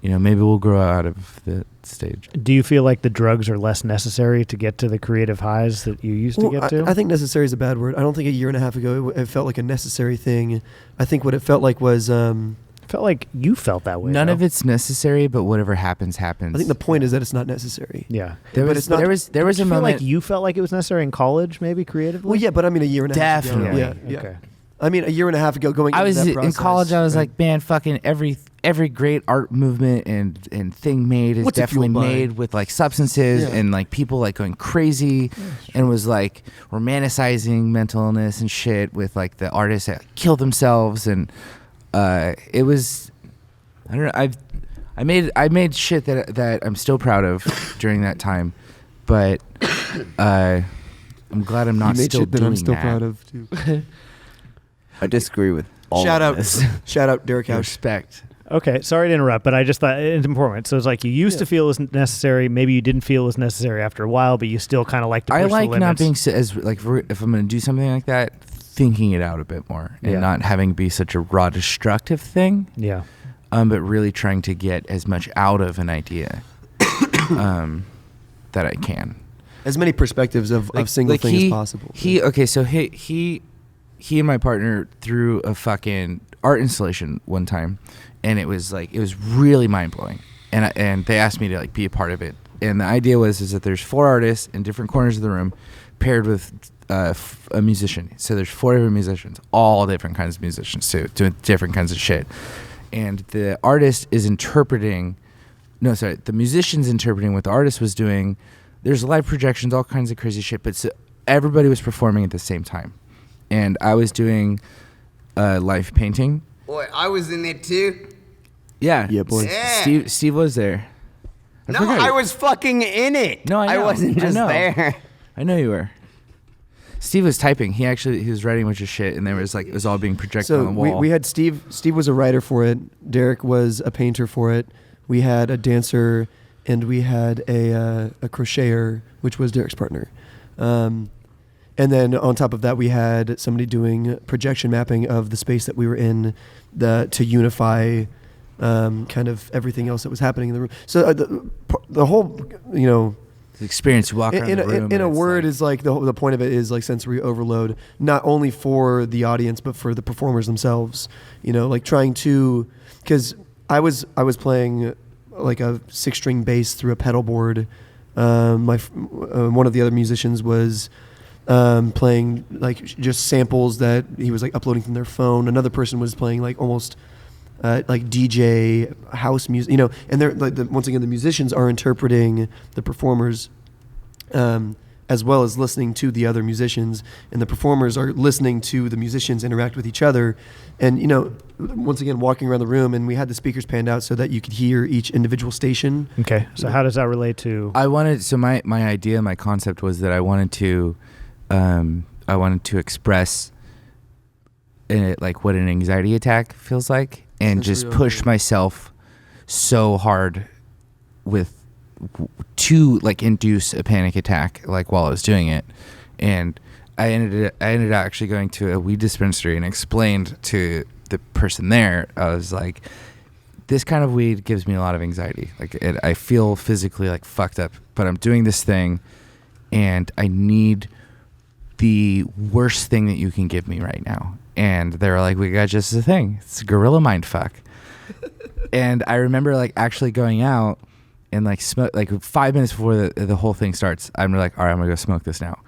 maybe we'll grow out of the stage. Do you feel like the drugs are less necessary to get to the creative highs that you used to get to? I think necessary is a bad word. I don't think a year and a half ago it felt like a necessary thing. I think what it felt like was... felt like you felt that way. None of it's necessary, but whatever happens, happens. I think the point is that it's not necessary. Yeah. There was a moment. Like you felt like it was necessary in college, maybe creatively? Well, yeah, but I mean a year and a half ago. Definitely. Yeah. Okay. I mean a year and a half ago going into that process. In college, I was like, man, fucking every great art movement and thing made is definitely made with like substances and like people like going crazy and was like romanticizing mental illness and shit with like the artists that kill themselves, and it was, I don't know, I made shit that I'm still proud of during that time, but I'm glad I'm not you made still shit that doing I'm still that. proud of too. I disagree with all Shout of out, this. shout out, Derek House. Respect. Okay, sorry to interrupt, but I just thought it's important. So it's like you used to feel it was necessary. Maybe you didn't feel it was necessary after a while, but you still kind of like to push I like the not limits. being as like if I'm going to do something like that, thinking it out a bit more and not having it be such a raw destructive thing. Yeah. but really trying to get as much out of an idea that I can. As many perspectives of single thing as possible. He and my partner threw a fucking art installation one time, and it was really mind blowing. And they asked me to like be a part of it. And the idea is that there's 4 artists in different corners of the room, paired with a musician. So there's 4 different musicians, all different kinds of musicians too, doing different kinds of shit. And the artist is interpreting. No, sorry. The musician's interpreting what the artist was doing. There's live projections, all kinds of crazy shit, but so everybody was performing at the same time. And I was doing live painting. Boy, I was in it too. Yeah. Yeah, boy. Yeah. Steve was there. I was fucking in it. No, I know. wasn't just there. I know you were. Steve was typing. He was writing a bunch of shit, and there was it was all being projected on the wall. we had Steve. Steve was a writer for it. Derek was a painter for it. We had a dancer, and we had a crocheter, which was Derek's partner. And then on top of that, we had somebody doing projection mapping of the space that we were in, to unify kind of everything else that was happening in the room. So the whole, the experience, you walk around the room. In a word, is like the point of it is like sensory overload, not only for the audience but for the performers themselves. Like trying to, because I was playing like a 6-string bass through a pedal board. One of the other musicians was playing like just samples that he was like uploading from their phone. Another person was playing like almost like DJ house music, and they're like once again the musicians are interpreting the performers as well as listening to the other musicians, and the performers are listening to the musicians interact with each other. And once again walking around the room, and we had the speakers panned out so that you could hear each individual station. Okay, so how does that relate to? My idea, my concept was that I wanted to express like what an anxiety attack feels like, and just push myself so hard to like induce a panic attack like while I was doing it. And I ended up actually going to a weed dispensary and explained to the person there, I was like, this kind of weed gives me a lot of anxiety. Like I feel physically like fucked up, but I'm doing this thing and I need the worst thing that you can give me right now. And they were like, we got just the thing. It's a gorilla mind fuck. And I remember like actually going out and like smoke, like 5 minutes before the whole thing starts, I'm like, all right, I'm gonna go smoke this now.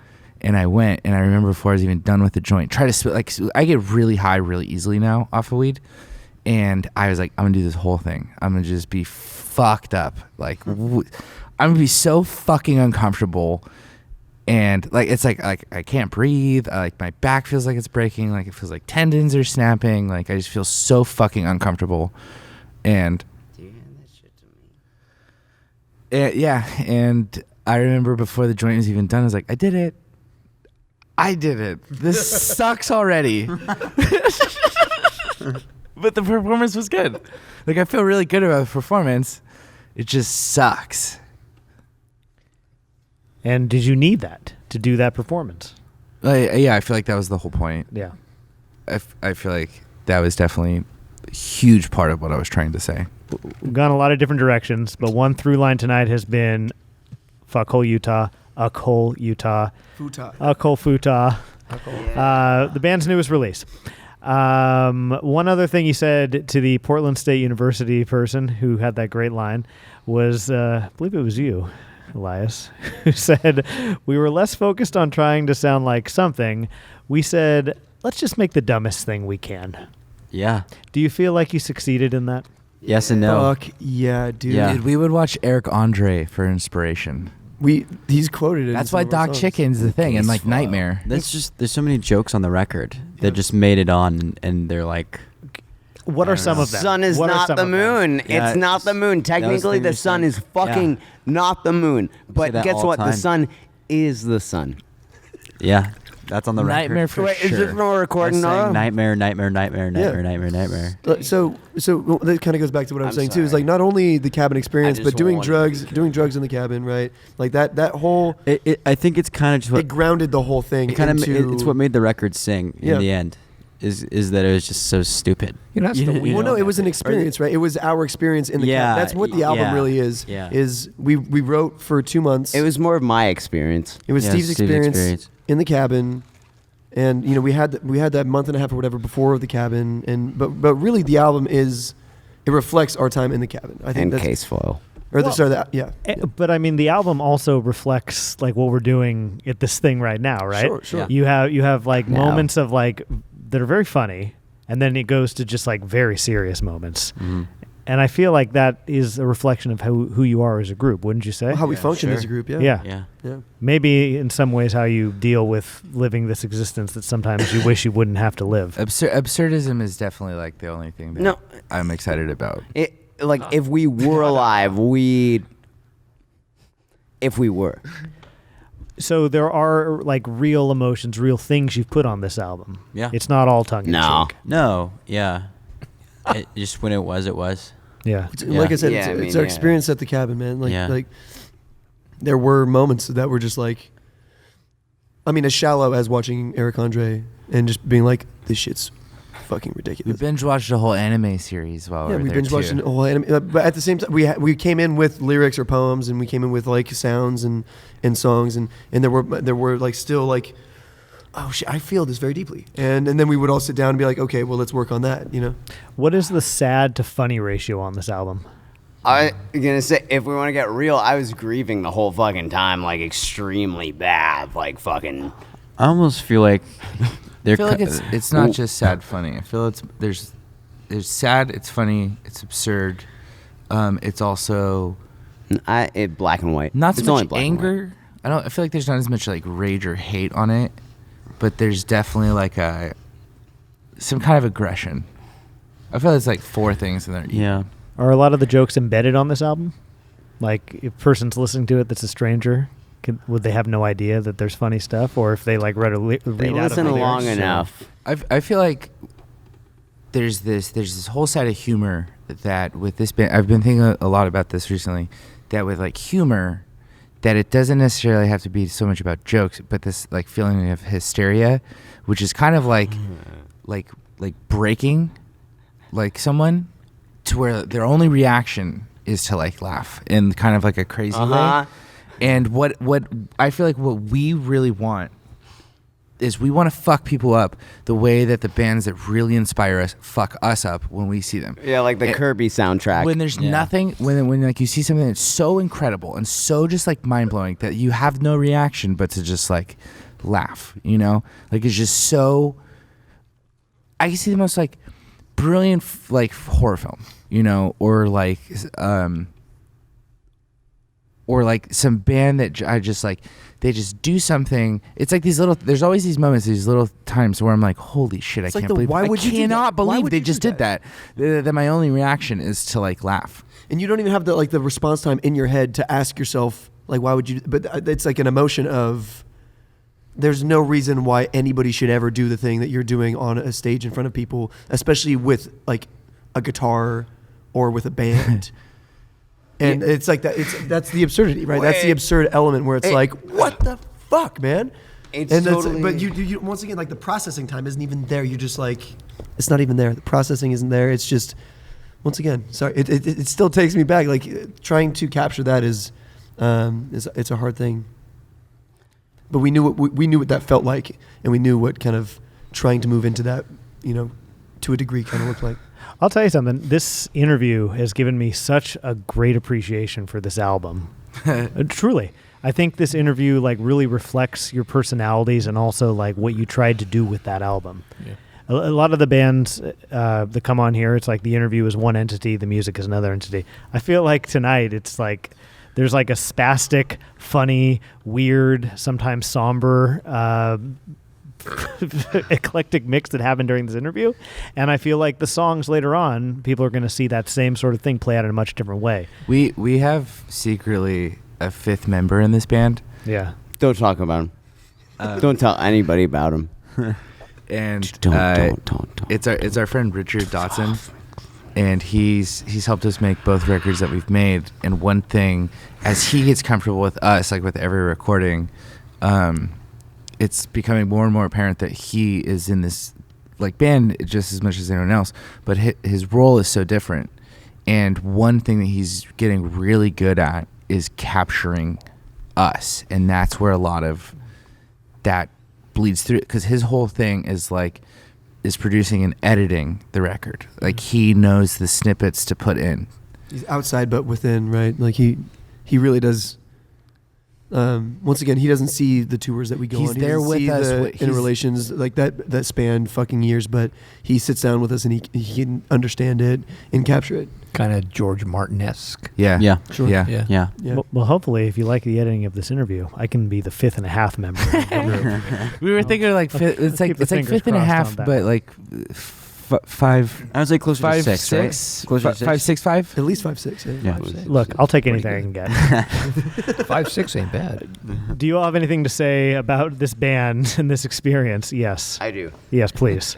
And I went, and I remember before I was even done with the joint, try to smoke, like I get really high really easily now off of weed. And I was like, I'm gonna do this whole thing. I'm gonna just be fucked up. Like I'm gonna be so fucking uncomfortable. And like it's like I can't breathe. Like my back feels like it's breaking. Like it feels like tendons are snapping. Like I just feel so fucking uncomfortable. And Do you hand that shit to me? yeah, and I remember before the joint was even done, I was like, I did it. This sucks already. But the performance was good. Like I feel really good about the performance. It just sucks. And did you need that to do that performance? Yeah, I feel like that was the whole point. Yeah. I feel like that was definitely a huge part of what I was trying to say. We've gone a lot of different directions, but one through line tonight has been Fuckhole Utah, Uckhole Utah, Uckhole Futah, the band's newest release. One other thing you said to the Portland State University person who had that great line was, I believe it was you, Elias, who said, we were less focused on trying to sound like something. We said, let's just make the dumbest thing we can. Yeah. Do you feel like you succeeded in that? Yes and no. Fuck yeah, dude. Yeah. Dude, we would watch Eric Andre for inspiration. He's quoted it. That's why Doc Chicken's the thing, and like Nightmare. That's just, there's so many jokes on the record that just made it on, and they're like, What are some of them? Sun is What are not some the of them? moon. Yeah, It's not the moon. Technically, the sun is fucking not the moon. But that guess all what? time. The sun is the sun. yeah, that's on the Nightmare record. for Wait, sure. is this from a recording, Saying Nora? nightmare, nightmare, nightmare, Yeah. nightmare, nightmare, nightmare. So that kind of goes back to what I'm I'm saying too. Is sorry. like not only the cabin experience, I but just doing wanted drugs, to be doing drugs in the cabin, right? Like that whole I think it's kind of just what it grounded the whole thing it kind of into. it's what made the record sing in Yeah. the end. is that it was just so stupid. That's the You weird. Well, no, know? it was an experience, right? It was our experience in the Yeah, cabin. That's what the album yeah, really is. yeah. Is we wrote for 2 months. It was more of my experience. It was Yeah, Steve's Steve's experience experience. in the cabin, and we had that month and a half or whatever before the cabin, but really the album it reflects our time in the cabin. I think And that's case foil. or the start of that. Yeah. But I mean, the album also reflects like what we're doing at this thing right now, right? Sure, sure. Yeah. You have like No. moments of like that are very funny, and then it goes to just like very serious moments. Mhm. And I feel like that is a reflection of who you are as a group, wouldn't you say? How we Yeah, function sure. as a group. Yeah. Yeah. Yeah. Yeah. Maybe in some ways how you deal with living this existence that sometimes you wish you wouldn't have to live. Absurdism is definitely like the only thing that No. I'm excited about. If we were alive, if we were. So there are like real emotions, real things you've put on this album. Yeah. It's not all tongue in No. cheek. No. Yeah. It just when it was, it was. Yeah. Like I said, Yeah, it's our experience at the cabin, man. Yeah. Like there were moments that were just like, I mean, as shallow as watching Eric Andre and just being like, this shit's fucking We ridiculous. binge watched a whole anime series while Yeah, we we were binge there watched too. a whole anime, but at the same time, we came in with lyrics or poems, and we came in with like sounds and songs, and there were like still like, oh shit, I feel this very deeply, and then we would all sit down and be like, okay, well, let's work on that, What is the sad to funny ratio on this album? I'm gonna say, if we want to get real, I was grieving the whole fucking time, like extremely bad, like fucking. I almost feel like I feel like it's not just sad funny. I feel there's sad, it's funny, it's absurd. It's also Black and white. not so It's only much black and white. anger. I feel like there's not as much like rage or hate on it, but there's definitely like some kind of aggression. I feel it's like 4 things in there. yeah. Are a lot of the jokes embedded on this album? Like, if a person's listening to it that's a stranger, would they have no idea that there's funny stuff? Or if they like read They out of the listen long lyrics, enough. I feel like there's this whole side of humor that with this band, I've been thinking a lot about this recently, that with like humor, that it doesn't necessarily have to be so much about jokes, but this like feeling of hysteria, which is kind of like breaking like someone to where their only reaction is to like laugh in kind of like a crazy way. And what I feel like what we really want is we want to fuck people up the way that the bands that really inspire us fuck us up when we see them. Yeah, like the Kirby soundtrack. When there's nothing, when like you see something that's so incredible and so just like mind blowing that you have no reaction but to just like laugh, like it's just so. I can see the most like brilliant like horror film, or like some band that I just like. They just do something. It's like there's always these moments, these little times where I'm like, holy shit, I like can't believe. why would you do that? cannot Why believe would they you just do did that. That my only reaction is to like laugh. And you don't even have the response time in your head to ask yourself, like, why would you? But it's like an emotion of, there's no reason why anybody should ever do the thing that you're doing on a stage in front of people, especially with like a guitar or with a band. And it's like that. That's the absurdity, right? That's the absurd element where it's like, what the fuck, man? It's And totally. but you once again, like the processing time isn't even there. You're just like, it's not even there. The processing isn't there. It's just, once again, sorry. It still takes me back. Like trying to capture that is it's a hard thing. But we knew what that felt like, and we knew what kind of trying to move into that, to a degree, kind of looked like. I'll tell you something. This interview has given me such a great appreciation for this album. Truly. I think this interview like really reflects your personalities and also like what you tried to do with that album. Yeah. A lot of the bands that come on here, it's like the interview is one entity, the music is another entity. I feel like tonight it's like there's like a spastic, funny, weird, sometimes somber, eclectic mix that happened during this interview, and I feel like the songs later on, people are going to see that same sort of thing play out in a much different way. We have secretly a 5th member in this band, Yeah. Don't talk about him. Don't tell anybody about him. and Don't. it's our friend Richard Dotson, and he's helped us make both records that we've made. And one thing, as he gets comfortable with us, like with every recording, it's becoming more and more apparent that he is in this like band just as much as anyone else, but his role is so different. And one thing that he's getting really good at is capturing us, and that's where a lot of that bleeds through, because his whole thing is producing and editing the record. Like, he knows the snippets to put in. He's outside but within, right? Like he really does. Once again, he doesn't see the tours that we go He's on. He there doesn't with see us. the He's- interrelations like that span fucking years, but he sits down with us and he can understand it and capture it. Kind of George Martin-esque. Yeah. Yeah. Sure. Yeah. Yeah. Yeah. Yeah. Well, hopefully, if you like the editing of this interview, I can be the 5th and a half member of the group. We were thinking like it's like keep the it's like fingers 5th and a crossed half, on that. but like 5, I would say closer 5, to 6, 6, right? Closer to 6. 5, 6, 5. At least 5'6". Yeah. Yeah. 5'6". Look, I'll take Pretty anything I can get. 5'6" ain't bad. Do you all have anything to say about this band and this experience? Yes. I do. Yes, please.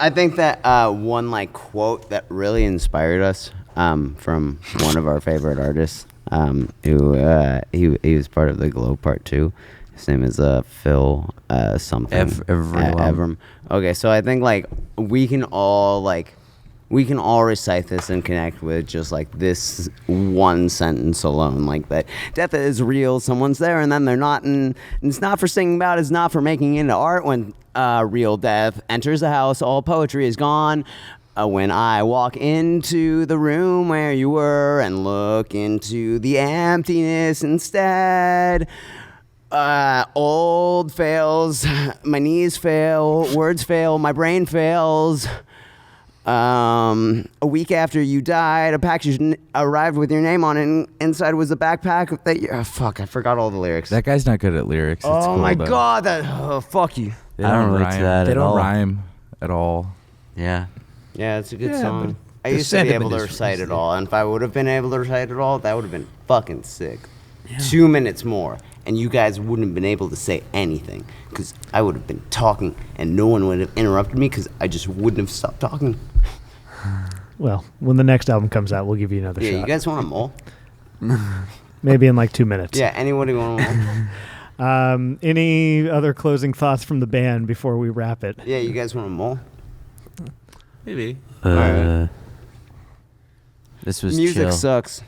I think that one like quote that really inspired us from one of our favorite artists, who he was part of the Glow Part 2. His name is Phil something. Everlum. Okay, so I think like we can all recite this and connect with just like this one sentence alone, like that death is real, someone's there and then they're not, and it's not for singing about, it's not for making into art. When real death enters the house, all poetry is gone. When I walk into the room where you were and look into the emptiness instead, old fails, my knees fail, words fail, my brain fails. A week after you died, a package arrived with your name on it, and inside was a backpack that you, fuck, I forgot all the lyrics. That guy's not good at lyrics. It's Oh cool, my though. god, fuck you. They I don't relate to rhyme. that They at don't all. rhyme at all. Yeah. Yeah, it's a good Yeah, song. I the used to be able sentiment to is- recite it all, and if I would have been able to recite it all, that would have been fucking sick. 2 minutes more, and you guys wouldn't have been able to say anything, because I would have been talking, and no one would have interrupted me, because I just wouldn't have stopped talking. Well, when the next album comes out, we'll give you another Yeah, shot. you guys want a mole? Maybe in like 2 minutes. Yeah, anybody want a mole? Any other closing thoughts from the band before we wrap it? Yeah, you guys want a mole? Maybe. Alright. This was Music chill. sucks.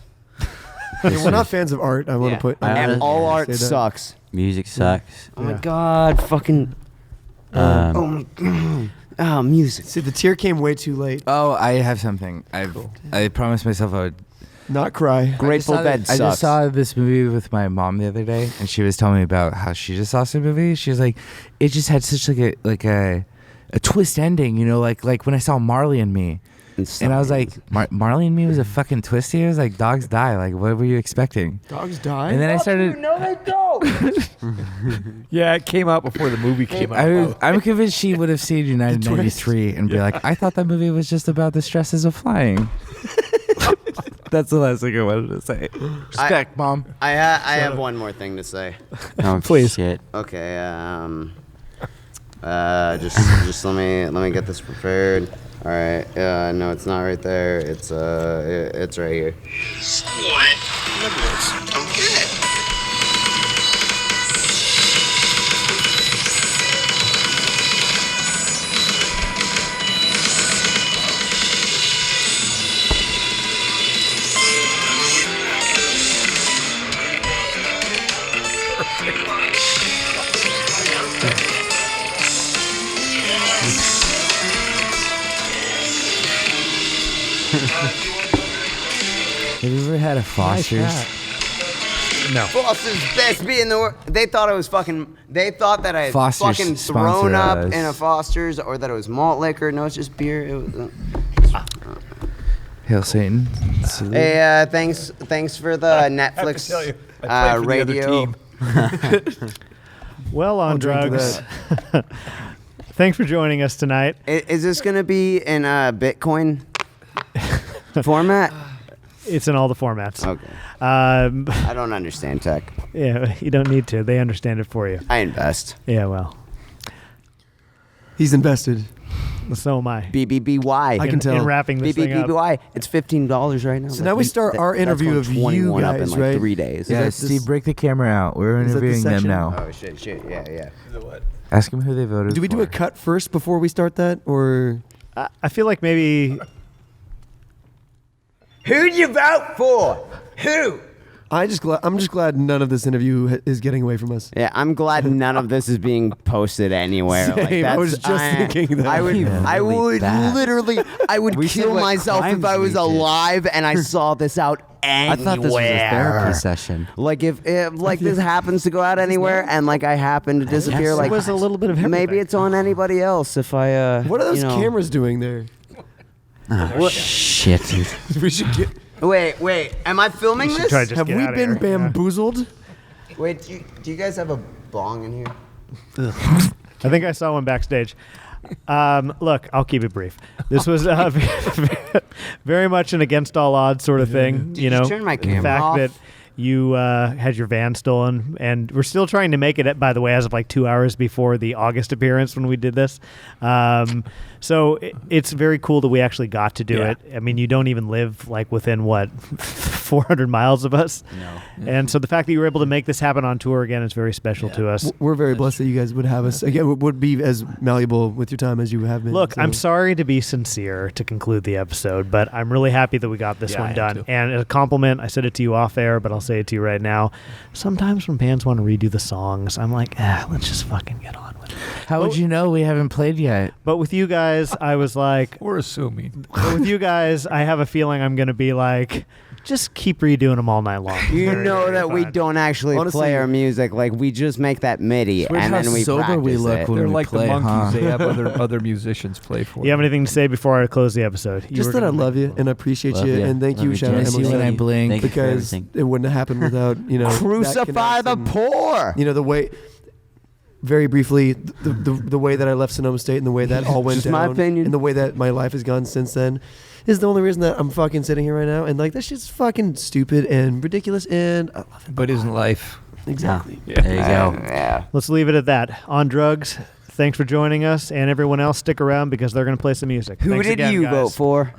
Yeah, we're not fans of art. I want Yeah. to put. I And honestly- all art say that. sucks. Music sucks. Oh my Yeah. god, fucking. Oh my god. Oh, music. See, the tear came way too late. Oh, I have something. I promised myself I would. Not cry. Grateful Dead I sucks. just saw this movie with my mom the other day, and she was telling me about how she just saw some movie. She was like, it just had such like a twist ending, you know, like when I saw Marley and Me. And I was like, Marley and Me was a fucking twisty. I was like, dogs die. Like, what were you expecting? Dogs die. And then I started. Yeah, it came out before the movie came out. I'm convinced she would have seen United 93 and be like, I thought that movie was just about the stresses of flying. That's the last thing I wanted to say. Respect, Mom. I have one more thing to say. Oh, Please. Shit. Okay, just let me get this prepared. All right. No, it's not right there. It's right here. What? Look at this. I'm good. Have you ever had a Foster's? No. Foster's best beer in the world. They thought I was fucking. They thought that I had Foster's fucking thrown sponsor up us. in a Foster's, or that it was malt liquor. No, it's just beer. It was, Hail Satan. Hey, thanks for the Netflix radio. Well, on drink to drugs. Thanks for joining us tonight. Is this gonna be in Bitcoin format? It's in all the formats. Okay. I don't understand tech. Yeah, you don't need to. They understand it for you. I invest. Yeah, well, He's invested. so am I. BBBY. I can tell. In wrapping this thing up. BBBY. It's $15 right now. So now we start our interview of you 21 up in guys, like right? 3 days. Yeah, that Steve, this- break the camera out. We're is that the interviewing them section? now. Oh shit, yeah. Ask them who they voted Do we do a for. cut first before we start that, or I feel like maybe Who'd you vote for? Who? I'm just glad none of this interview is getting away from us. Yeah, I'm glad none of this is being posted anywhere. Like, Same, I that's, was just thinking that. I would, Yeah, I really would bad. literally, I would We said kill what myself if crimes I we was did. alive and I saw this out I anywhere. thought this was a therapy session. Like if like this happens to go out anywhere and like I happen to disappear, it like was a little bit of maybe everything. it's on anybody else. If I What are those you know. cameras doing there? Oh, shit. We should get. Wait, am I filming should this? try just Have get we outta been here. Yeah. bamboozled? Wait, do you guys have a bong in here? I think I saw one backstage. Look, I'll keep it brief. This was very much an against all odds sort of thing. Did you you know, turn my the camera fact off? that you had your van stolen, and we're still trying to make it. By the way, as of like 2 hours before the August appearance when we did this. So it's very cool that we actually got to do Yeah. it. I mean, you don't even live like within what 400 miles of us. No. And so the fact that you were able to make this happen on tour again is very special to us. We're very blessed that you guys would have us again. Would be as malleable with your time as you have been. Look, so. I'm sorry to be sincere to conclude the episode, but I'm really happy that we got this Yeah, I one am done. too. And as a compliment, I said it to you off air, but I'll say it to you right now. Sometimes when bands want to redo the songs, I'm like, let's just fucking get on with it. How would you know we haven't played yet? But with you guys, I was like, We're assuming. but with you guys, I have a feeling I'm going to be like, just keep redoing them all night long. You Very, know very that we fun. don't actually Honestly- play our music. Like we just make that MIDI Swear and how then we sober practice we look it. when They're we like play, the monkeys huh? they have other musicians play for. You have anything to say before I close the episode? You Just were that I gonna love make- you and I appreciate Love you, ya. and thank Love you, you, shout out I see when I Emily, blink. Thank you for because everything. it wouldn't have happened without that Crucify the connection. poor. You know, the way. Very briefly, the way that I left Sonoma State and the way that all went Just down, my opinion. and the way that my life has gone since then, is the only reason that I'm fucking sitting here right now. And like that shit's fucking stupid and ridiculous, and I love it. But isn't life? Exactly. There you go. Yeah. Let's leave it at that. On Drugs, thanks for joining us, and everyone else, stick around because they're going to play some music. Who Thanks did again, you guys. vote for?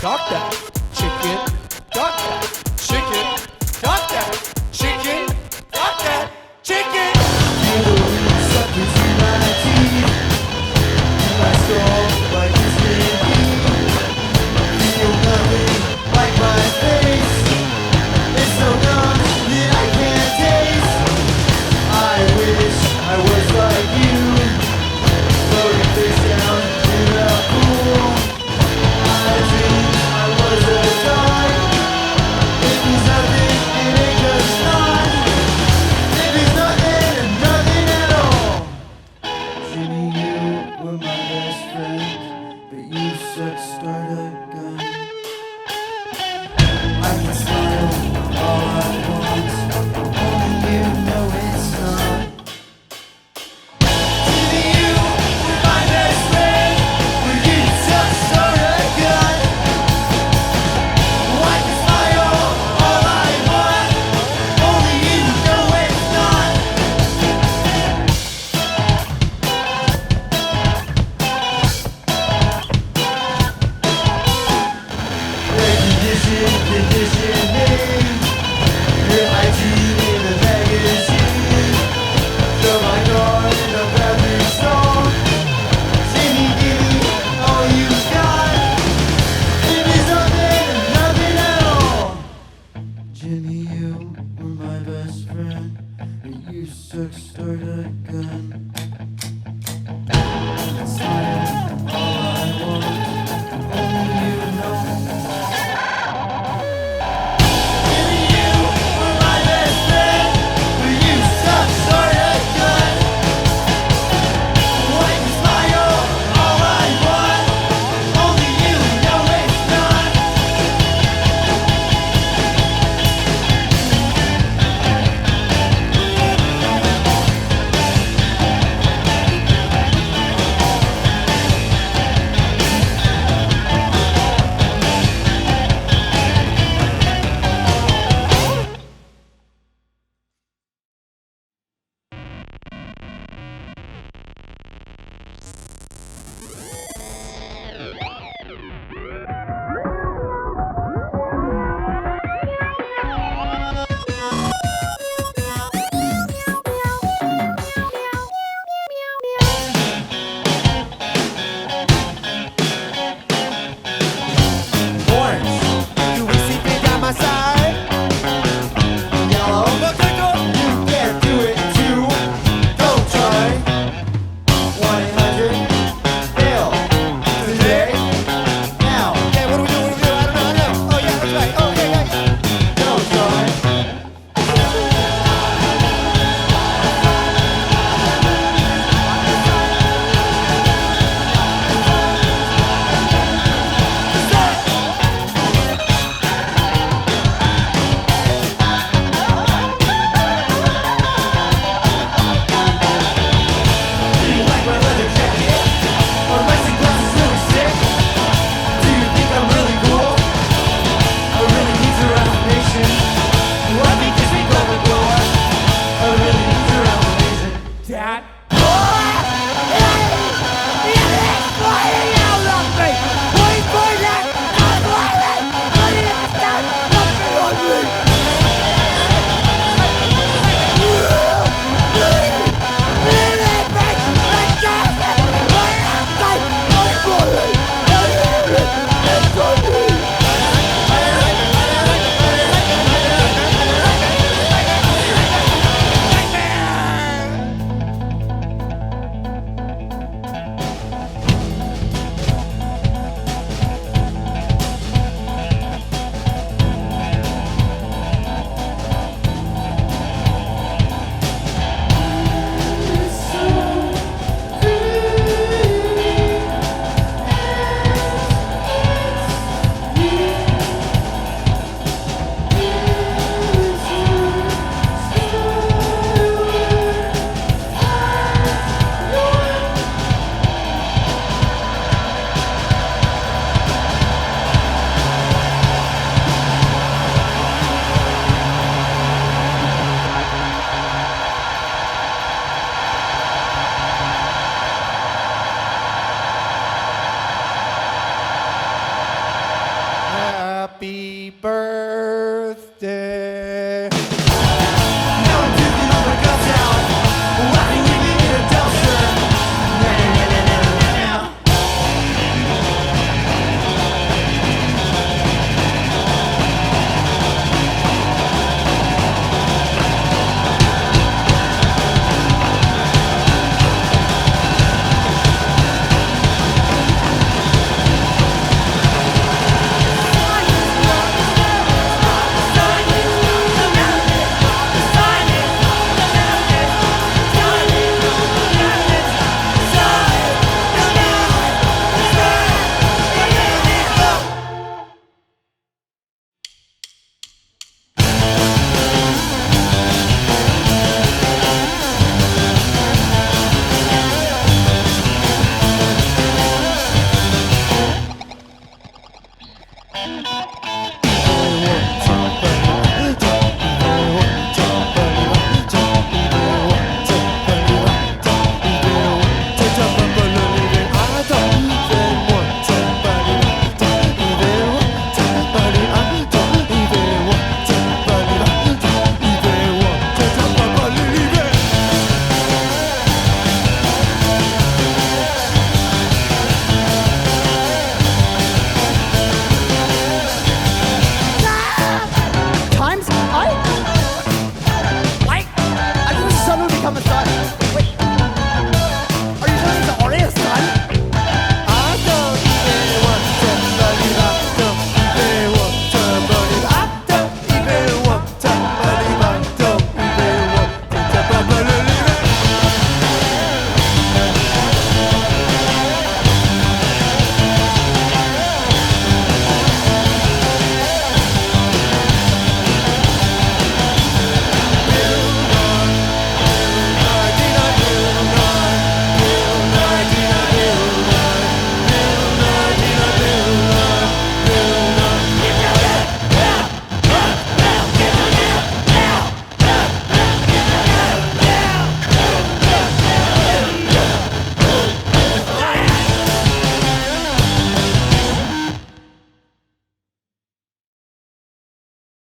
Got that chicken. Got that chicken. Got that chicken. Got that chicken. You suck into my teeth. My skull like this baby. Feel nothing like my face. It's so numb that I can't taste. I wish I was like you, floating face down in a pool. I dreamed I was a dog. It means nothing, it ain't just not. It means nothing and nothing at all. Jimmy, you were my best friend, but you such start a gun. I can smile all I want, only you know it's not. Jimmy, you were my best friend, but you such start a gun. I can smile all I want, only you know it's not. Bye.